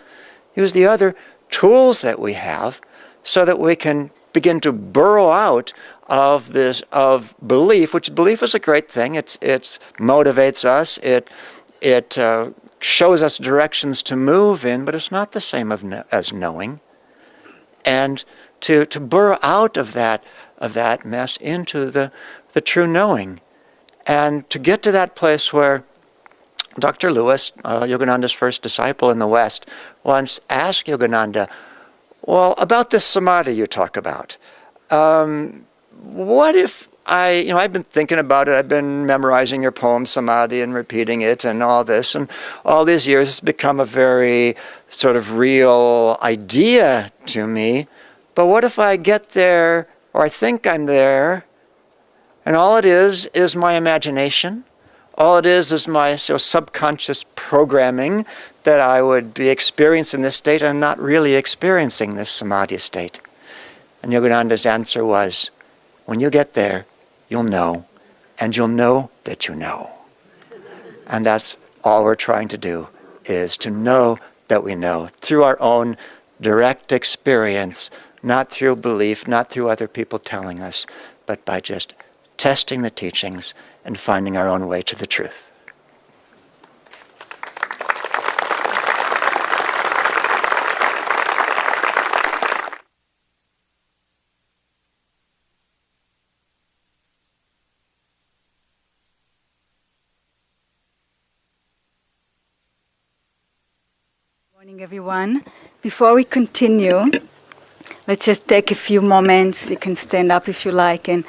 use the other tools that we have so that we can begin to burrow out of belief, which belief is a great thing. It motivates us. It shows us directions to move in, but it's not the same as knowing. And to burrow out of that mess into the true knowing, and to get to that place where Dr. Lewis, Yogananda's first disciple in the West, once asked Yogananda, well, about this samadhi you talk about, what if I've been thinking about it, I've been memorizing your poem, Samadhi, and repeating it and all this, and all these years it's become a very sort of real idea to me, but what if I get there, or I think I'm there, and all it is my imagination? All it is my subconscious programming that I would be experiencing this state and not really experiencing this samadhi state. And Yogananda's answer was, when you get there, you'll know, and you'll know that you know. And that's all we're trying to do, is to know that we know through our own direct experience, not through belief, not through other people telling us, but by just testing the teachings and finding our own way to the truth. Morning, everyone. Before we continue, let's just take a few moments. You can stand up if you like and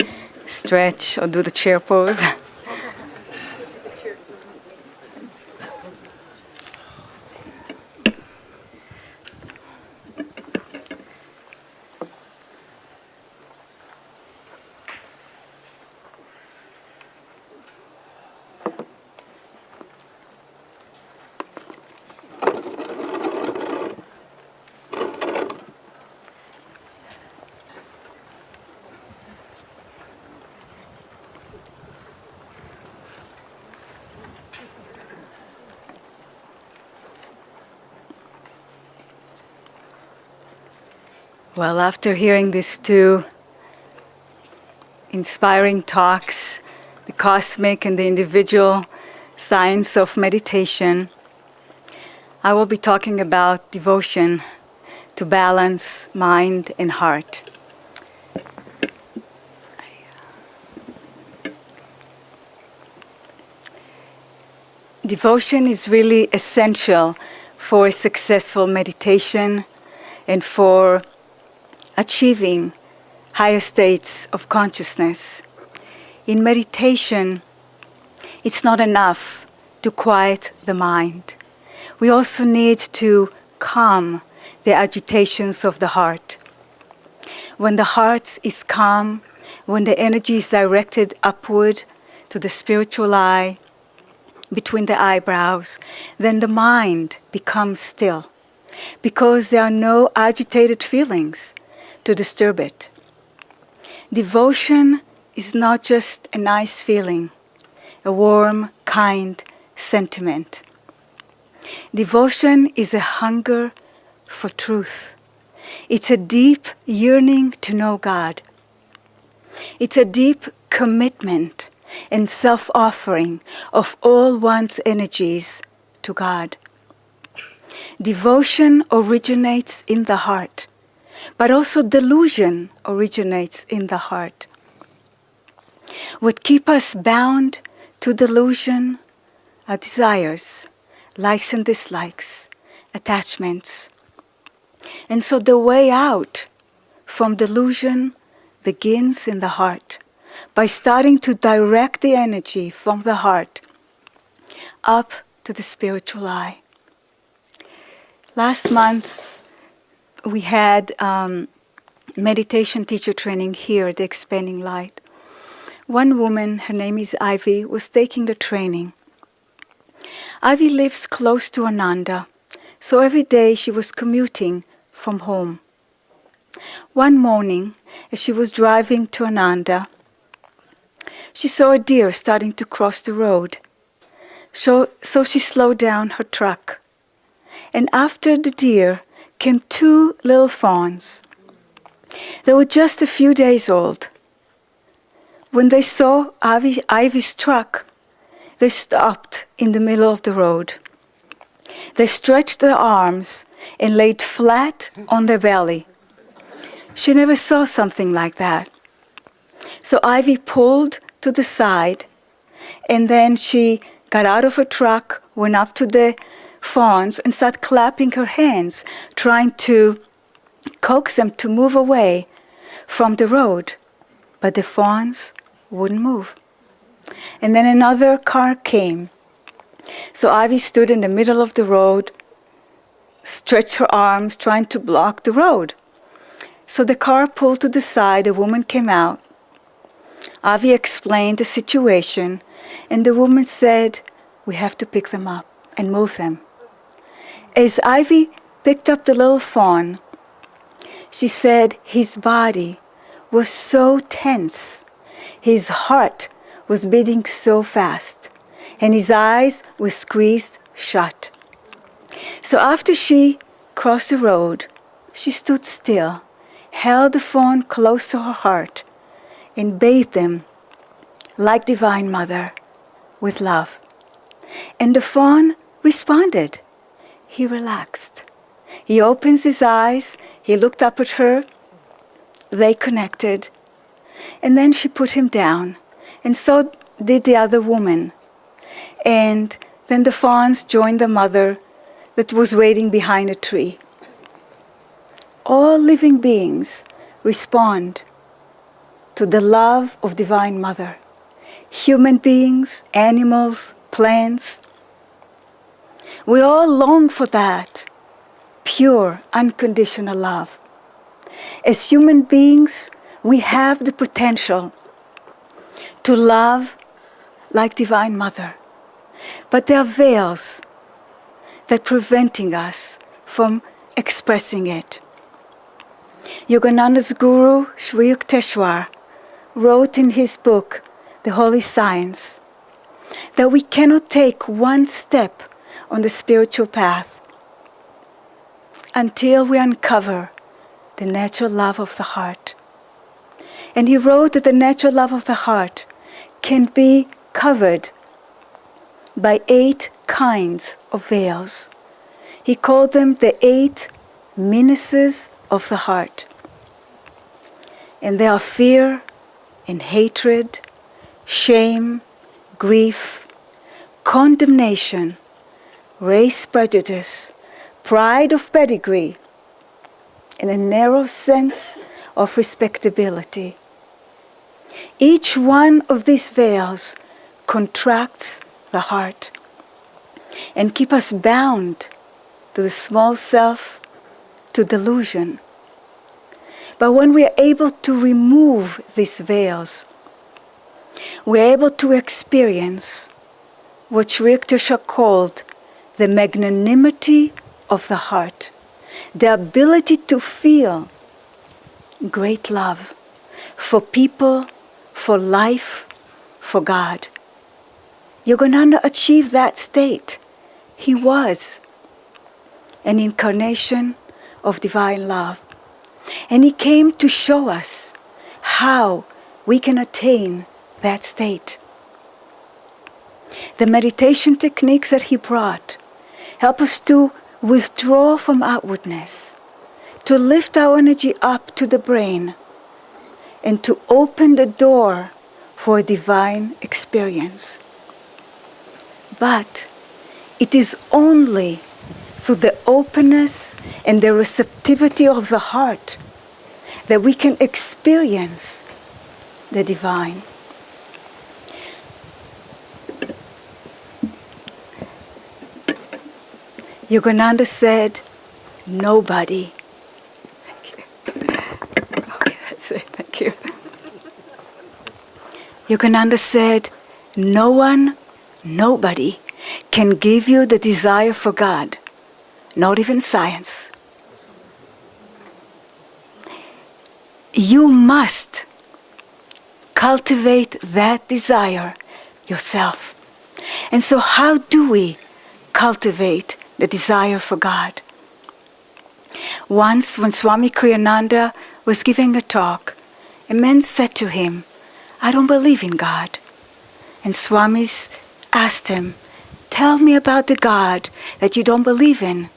stretch or do the chair pose. Well, after hearing these two inspiring talks, the cosmic and the individual science of meditation, I will be talking about devotion to balance mind and heart. Devotion is really essential for a successful meditation and for achieving higher states of consciousness. In meditation, it's not enough to quiet the mind. We also need to calm the agitations of the heart. When the heart is calm, when the energy is directed upward to the spiritual eye, between the eyebrows, then the mind becomes still, because there are no agitated feelings to disturb it. Devotion is not just a nice feeling, a warm, kind sentiment. Devotion is a hunger for truth. It's a deep yearning to know God. It's a deep commitment and self-offering of all one's energies to God. Devotion originates in the heart, but also delusion originates in the heart. What keeps us bound to delusion are desires, likes and dislikes, attachments. And so the way out from delusion begins in the heart, by starting to direct the energy from the heart up to the spiritual eye. Last month, we had meditation teacher training here at the Expanding Light. One woman, her name is Ivy, was taking the training. Ivy lives close to Ananda, so every day she was commuting from home. One morning, as she was driving to Ananda, she saw a deer starting to cross the road. So she slowed down her truck. And after the deer came two little fawns. They were just a few days old. When they saw Ivy's truck, they stopped in the middle of the road. They stretched their arms and laid flat on their belly. She never saw something like that. So Ivy pulled to the side, and then she got out of her truck, went up to the fawns, and started clapping her hands, trying to coax them to move away from the road. But the fawns wouldn't move. And then another car came. So Ivy stood in the middle of the road, stretched her arms, trying to block the road. So the car pulled to the side, a woman came out. Ivy explained the situation, and the woman said, "We have to pick them up and move them." As Ivy picked up the little fawn, she said his body was so tense, his heart was beating so fast, and his eyes were squeezed shut. So after she crossed the road, she stood still, held the fawn close to her heart, and bathed them like Divine Mother with love. And the fawn responded. He relaxed. He opens his eyes, he looked up at her, they connected, and then she put him down, and so did the other woman. And then the fawns joined the mother that was waiting behind a tree. All living beings respond to the love of Divine Mother. Human beings, animals, plants. We all long for that pure, unconditional love. As human beings, we have the potential to love like Divine Mother. But there are veils that are preventing us from expressing it. Yogananda's guru, Sri Yukteswar, wrote in his book, The Holy Science, that we cannot take one step on the spiritual path until we uncover the natural love of the heart. And he wrote that the natural love of the heart can be covered by 8 kinds of veils. He called them the 8 menaces of the heart. And they are fear and hatred, shame, grief, condemnation, race prejudice, pride of pedigree, and a narrow sense of respectability. Each one of these veils contracts the heart and keep us bound to the small self, to delusion. But when we are able to remove these veils, we are able to experience what Sri Aktasha called the magnanimity of the heart, the ability to feel great love for people, for life, for God. Yogananda achieved that state. He was an incarnation of divine love. And he came to show us how we can attain that state. The meditation techniques that he brought help us to withdraw from outwardness, to lift our energy up to the brain, and to open the door for a divine experience. But it is only through the openness and the receptivity of the heart that we can experience the divine. Yogananda said, nobody. Thank you. Okay, that's it. Thank you. Yogananda said, no one, nobody can give you the desire for God, not even science. You must cultivate that desire yourself. And so how do we cultivate the desire for God? Once, when Swami Kriyananda was giving a talk, a man said to him, I don't believe in God. And Swamis asked him, tell me about the God that you don't believe in.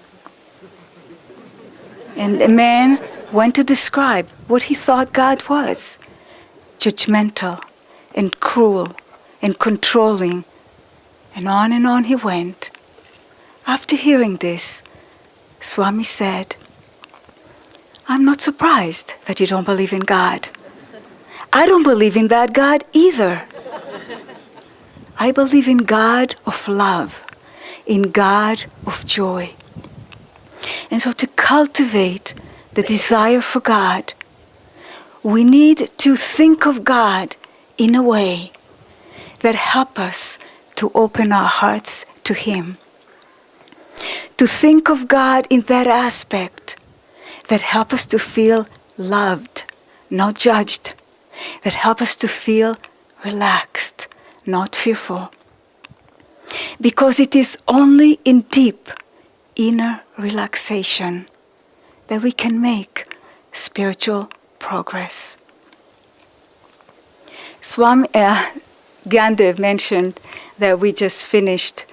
And the man went to describe what he thought God was. Judgmental and cruel and controlling. And on he went. After hearing this, Swami said, I'm not surprised that you don't believe in God. I don't believe in that God either. I believe in God of love, in God of joy. And so to cultivate the desire for God, we need to think of God in a way that helps us to open our hearts to Him. To think of God in that aspect that helps us to feel loved, not judged. That helps us to feel relaxed, not fearful. Because it is only in deep inner relaxation that we can make spiritual progress. Swami Gyandev mentioned that we just finished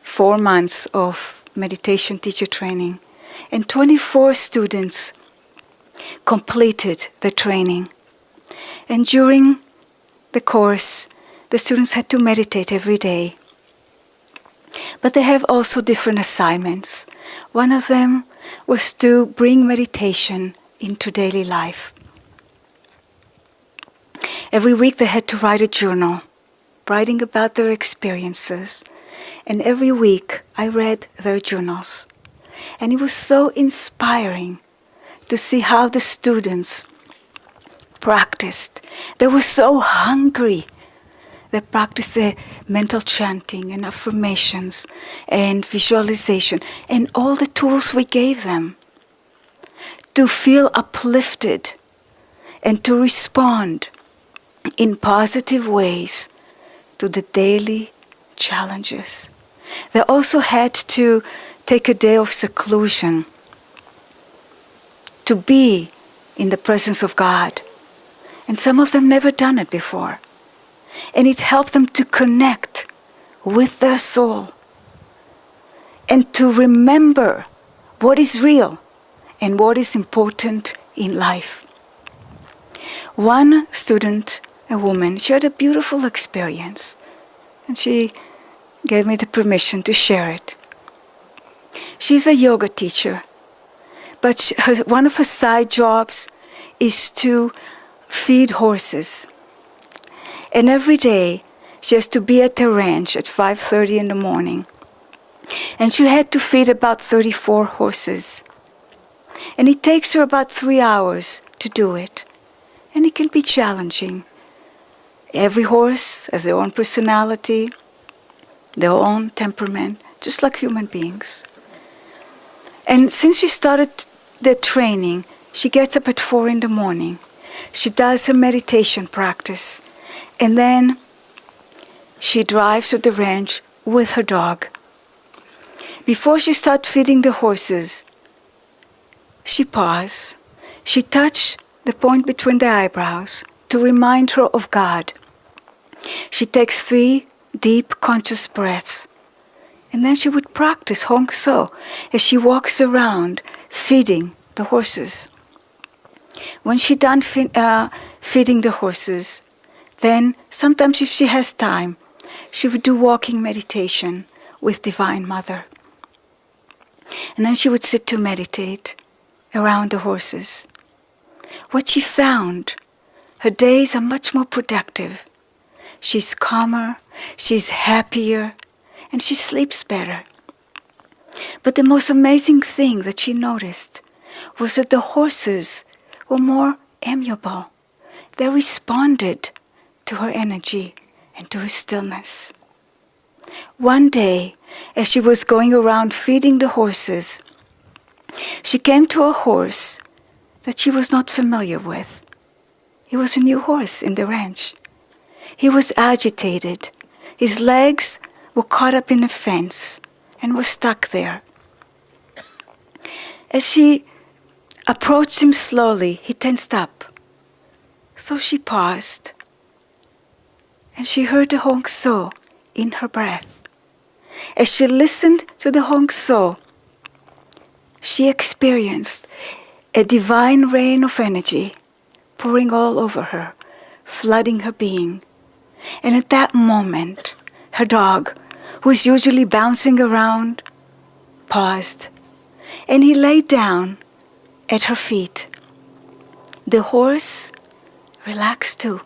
4 months of meditation teacher training, and 24 students completed the training. And during the course, the students had to meditate every day. But they have also different assignments. One of them was to bring meditation into daily life. Every week they had to write a journal, writing about their experiences. And every week I read their journals. And it was so inspiring to see how the students practiced. They were so hungry. They practiced the mental chanting and affirmations and visualization and all the tools we gave them to feel uplifted and to respond in positive ways to the daily challenges. They also had to take a day of seclusion to be in the presence of God. And some of them never done it before. And it helped them to connect with their soul and to remember what is real and what is important in life. One student, a woman, she had a beautiful experience, and she gave me the permission to share it. She's a yoga teacher, but one of her side jobs is to feed horses. And every day she has to be at the ranch at 5:30 in the morning. And she had to feed about 34 horses. And it takes her about 3 hours to do it. And it can be challenging. Every horse has their own personality, their own temperament, just like human beings. And since she started the training, she gets up at 4 in the morning. She does her meditation practice. And then she drives to the ranch with her dog. Before she starts feeding the horses, she pauses. She touches the point between the eyebrows to remind her of God. She takes 3 deep conscious breaths. And then she would practice Hong So as she walks around feeding the horses. When she's done feeding the horses, then sometimes if she has time, she would do walking meditation with Divine Mother. And then she would sit to meditate around the horses. What she found, her days are much more productive. She's calmer, she's happier, and she sleeps better. But the most amazing thing that she noticed was that the horses were more amiable. They responded to her energy and to her stillness. One day, as she was going around feeding the horses, she came to a horse that she was not familiar with. He was a new horse in the ranch. He was agitated. His legs were caught up in a fence and was stuck there. As she approached him slowly, he tensed up. So she paused, and she heard the Hong So in her breath. As she listened to the Hong So, she experienced a divine rain of energy pouring all over her, flooding her being. And at that moment, her dog, who is usually bouncing around, paused, and he lay down at her feet. The horse relaxed too.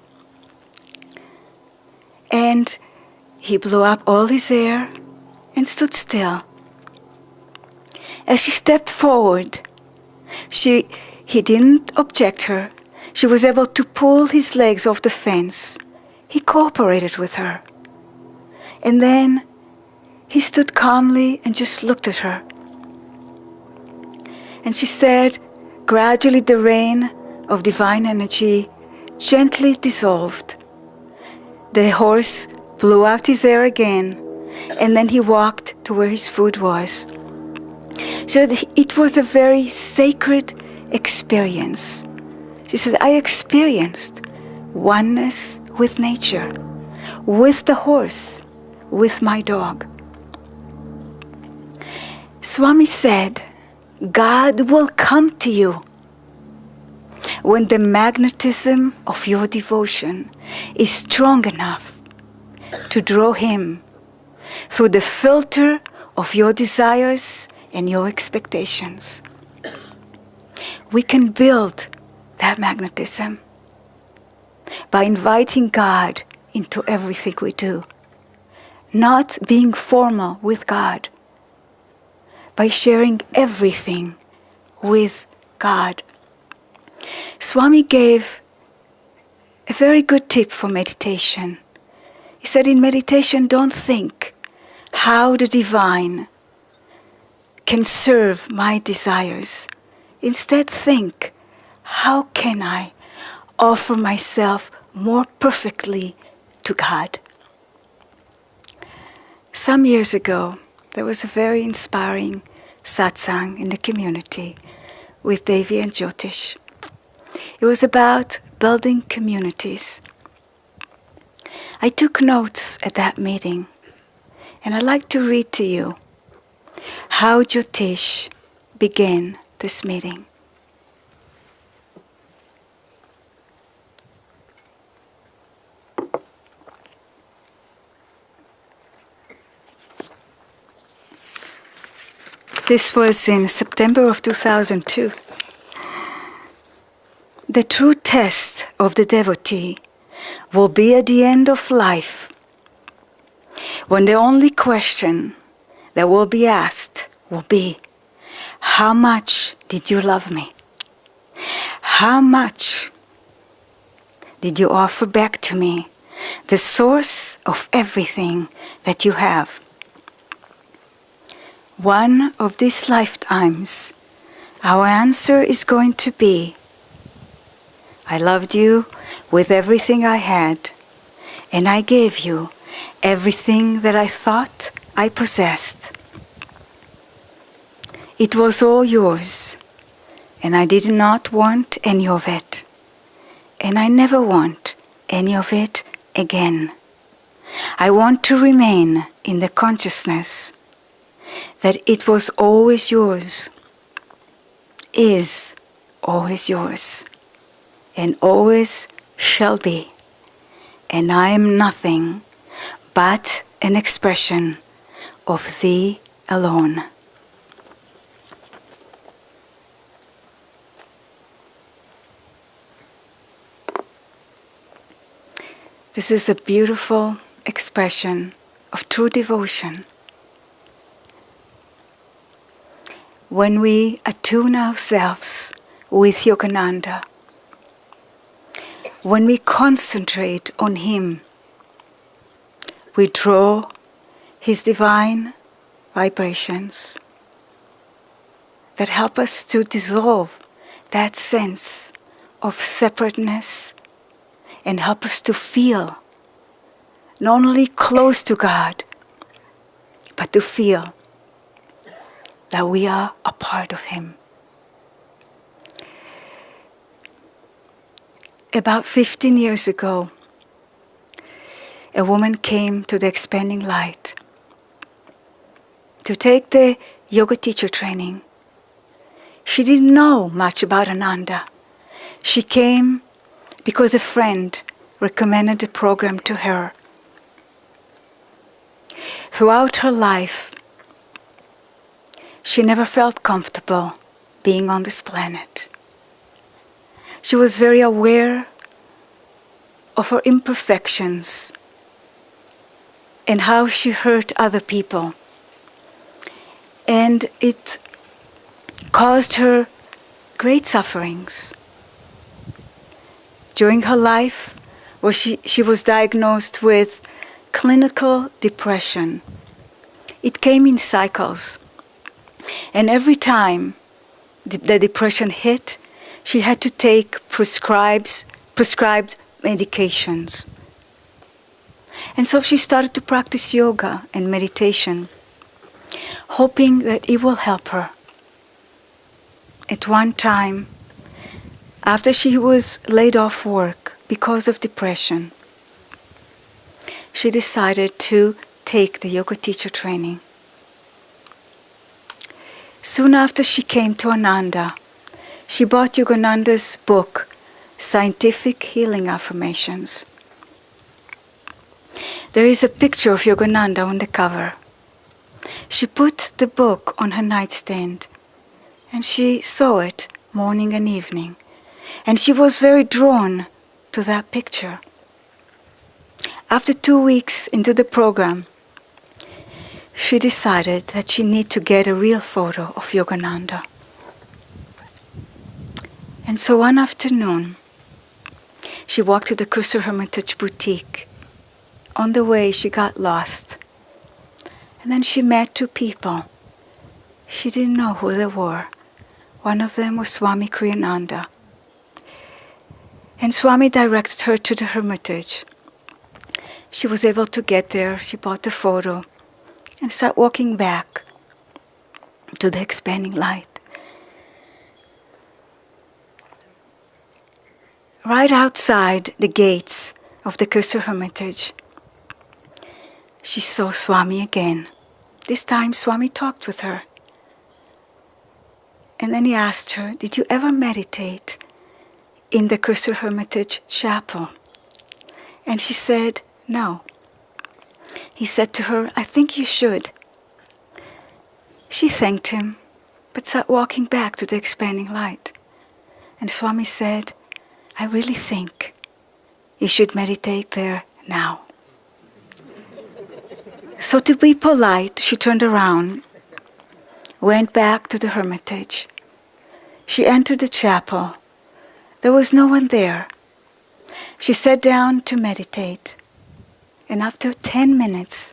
And he blew up all his air and stood still. As she stepped forward, he didn't object her. She was able to pull his legs off the fence. He cooperated with her. And then he stood calmly and just looked at her. And she said, gradually the rain of divine energy gently dissolved. The horse blew out his air again, and then he walked to where his food was. So it was a very sacred experience. She said, I experienced oneness with nature, with the horse, with my dog. Swami said, God will come to you when the magnetism of your devotion is strong enough to draw him through the filter of your desires and your expectations. We can build that magnetism by inviting God into everything we do, not being formal with God, by sharing everything with God. Swami gave a very good tip for meditation. He said, in meditation, don't think how the divine can serve my desires. Instead, think, how can I offer myself more perfectly to God? Some years ago, there was a very inspiring satsang in the community with Devi and Jyotish. It was about building communities. I took notes at that meeting, and I'd like to read to you how Jyotish began this meeting. This was in September of 2002. The true test of the devotee will be at the end of life, when the only question that will be asked will be, how much did you love me? How much did you offer back to me, the source of everything that you have? One of these lifetimes, our answer is going to be, I loved you with everything I had, and I gave you everything that I thought I possessed. It was all yours, and I did not want any of it, and I never want any of it again. I want to remain in the consciousness that it was always yours, is always yours, and always shall be. And I am nothing but an expression of thee alone. This is a beautiful expression of true devotion. When we attune ourselves with Yogananda, when we concentrate on Him, we draw His divine vibrations that help us to dissolve that sense of separateness and help us to feel not only close to God, but to feel that we are a part of Him. About 15 years ago, a woman came to the Expanding Light to take the yoga teacher training. She didn't know much about Ananda. She came because a friend recommended the program to her. Throughout her life, she never felt comfortable being on this planet. She was very aware of her imperfections and how she hurt other people. And it caused her great sufferings. During her life, she was diagnosed with clinical depression. It came in cycles. And every time the depression hit, she had to take prescribed medications. And so she started to practice yoga and meditation, hoping that it will help her. At one time, after she was laid off work because of depression, she decided to take the yoga teacher training. Soon after she came to Ananda, she bought Yogananda's book, Scientific Healing Affirmations. There is a picture of Yogananda on the cover. She put the book on her nightstand, and she saw it morning and evening, and she was very drawn to that picture. After 2 weeks into the program, she decided that she needed to get a real photo of Yogananda. And so one afternoon, she walked to the Crystal Hermitage boutique. On the way, she got lost. And then she met two people. She didn't know who they were. One of them was Swami Kriyananda. And Swami directed her to the Hermitage. She was able to get there. She bought the photo and started walking back to the Expanding Light. right outside the gates of the Cursor Hermitage, she saw Swami again. This time Swami talked with her. And then he asked her, "Did you ever meditate in the Cursor Hermitage chapel?" And she said, "No." He said to her, "I think you should." She thanked him, but sat walking back to the expanding light. And Swami said, "I really think you should meditate there now." So to be polite, she turned around, went back to the hermitage. She entered the chapel. There was no one there. She sat down to meditate. And after 10 minutes,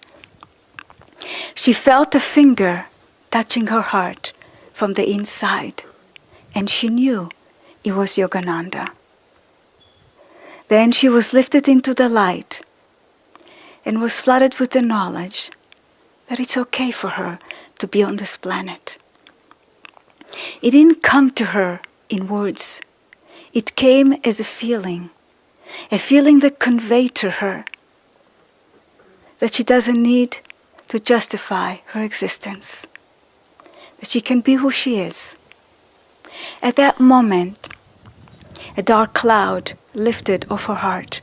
she felt a finger touching her heart from the inside. And she knew it was Yogananda. Then she was lifted into the light and was flooded with the knowledge that it's okay for her to be on this planet. It didn't come to her in words. It came as a feeling that conveyed to her that she doesn't need to justify her existence, that she can be who she is. At that moment, a dark cloud lifted off her heart,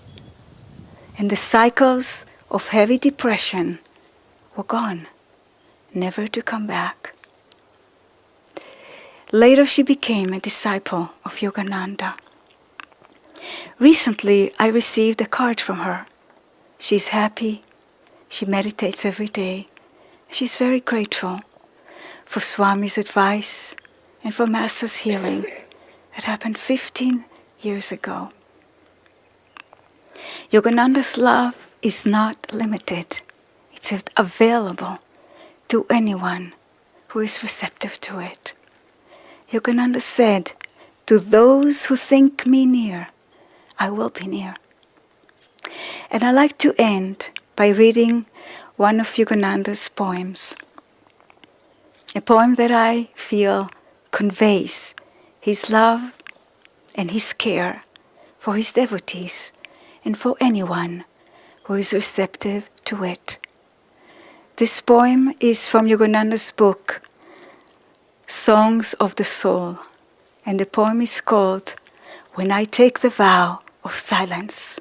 and the cycles of heavy depression were gone, never to come back. Later she became a disciple of Yogananda. Recently I received a card from her. She's happy, she meditates every day. She's very grateful for Swami's advice and for Master's healing that happened 15 years ago. Yogananda's love is not limited. It's available to anyone who is receptive to it. Yogananda said, "To those who think me near, I will be near." And I like to end by reading one of Yogananda's poems. A poem that I feel conveys his love and his care for his devotees and for anyone who is receptive to it. This poem is from Yogananda's book, Songs of the Soul, and the poem is called When I Take the Vow of Silence.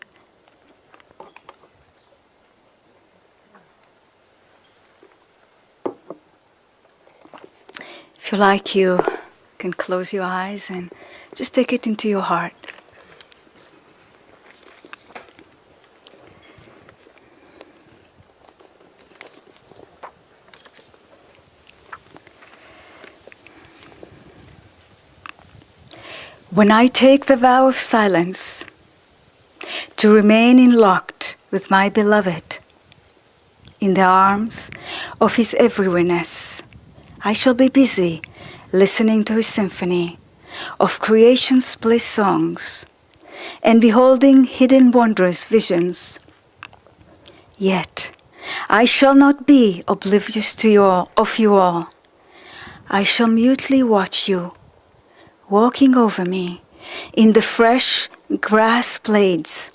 If you like, you can close your eyes and just take it into your heart. When I take the vow of silence, to remain locked with my beloved, in the arms of his everywhereness, I shall be busy listening to his symphony of creation's bliss songs and beholding hidden wondrous visions. Yet I shall not be oblivious to of you all. I shall mutely watch you, walking over me in the fresh grass blades,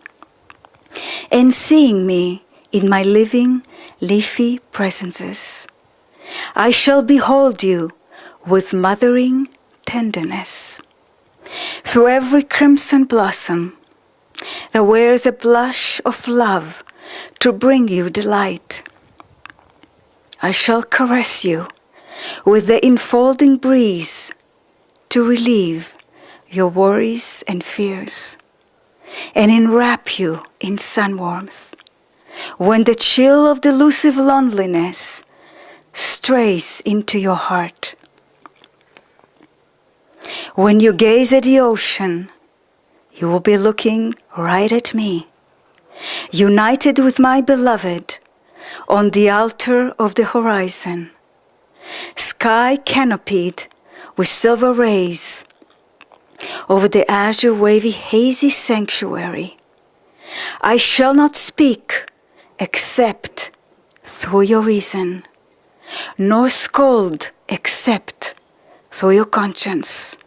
and seeing me in my living, leafy presences. I shall behold you with mothering tenderness. Through every crimson blossom, there wears a blush of love to bring you delight. I shall caress you with the enfolding breeze to relieve your worries and fears, and enwrap you in sun warmth when the chill of delusive loneliness strays into your heart. When you gaze at the ocean, you will be looking right at me, united with my beloved on the altar of the horizon, sky canopied with silver rays over the azure wavy hazy sanctuary. I shall not speak except through your reason, nor scold except through your conscience.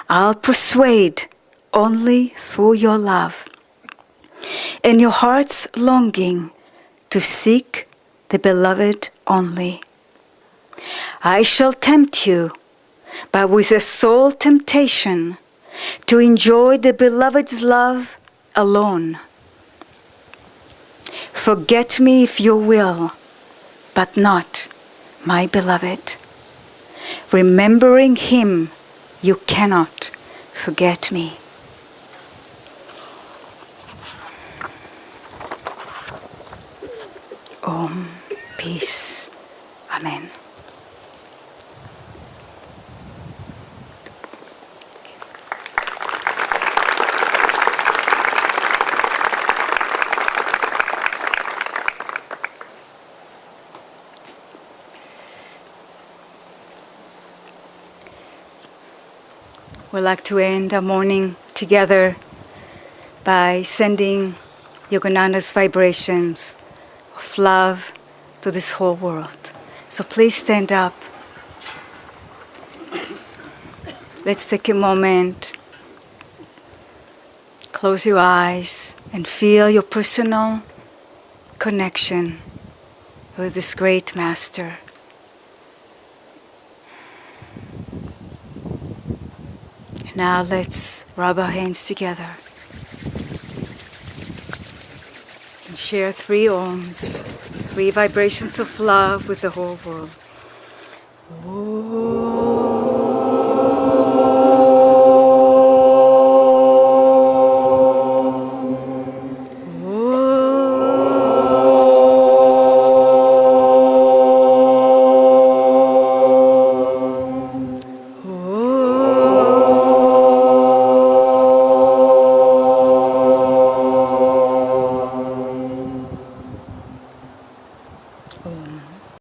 I'll persuade only through your love, and your heart's longing to seek the beloved only. I shall tempt you, but with a sole temptation, to enjoy the beloved's love alone. Forget me if you will, but not my beloved. Remembering him, you cannot forget me. Om, peace. Amen. We'd like to end our morning together by sending Yogananda's vibrations of love to this whole world. So please stand up. Let's take a moment, close your eyes, and feel your personal connection with this great master. Now let's rub our hands together and share 3 ohms, 3 vibrations of love with the whole world. Om.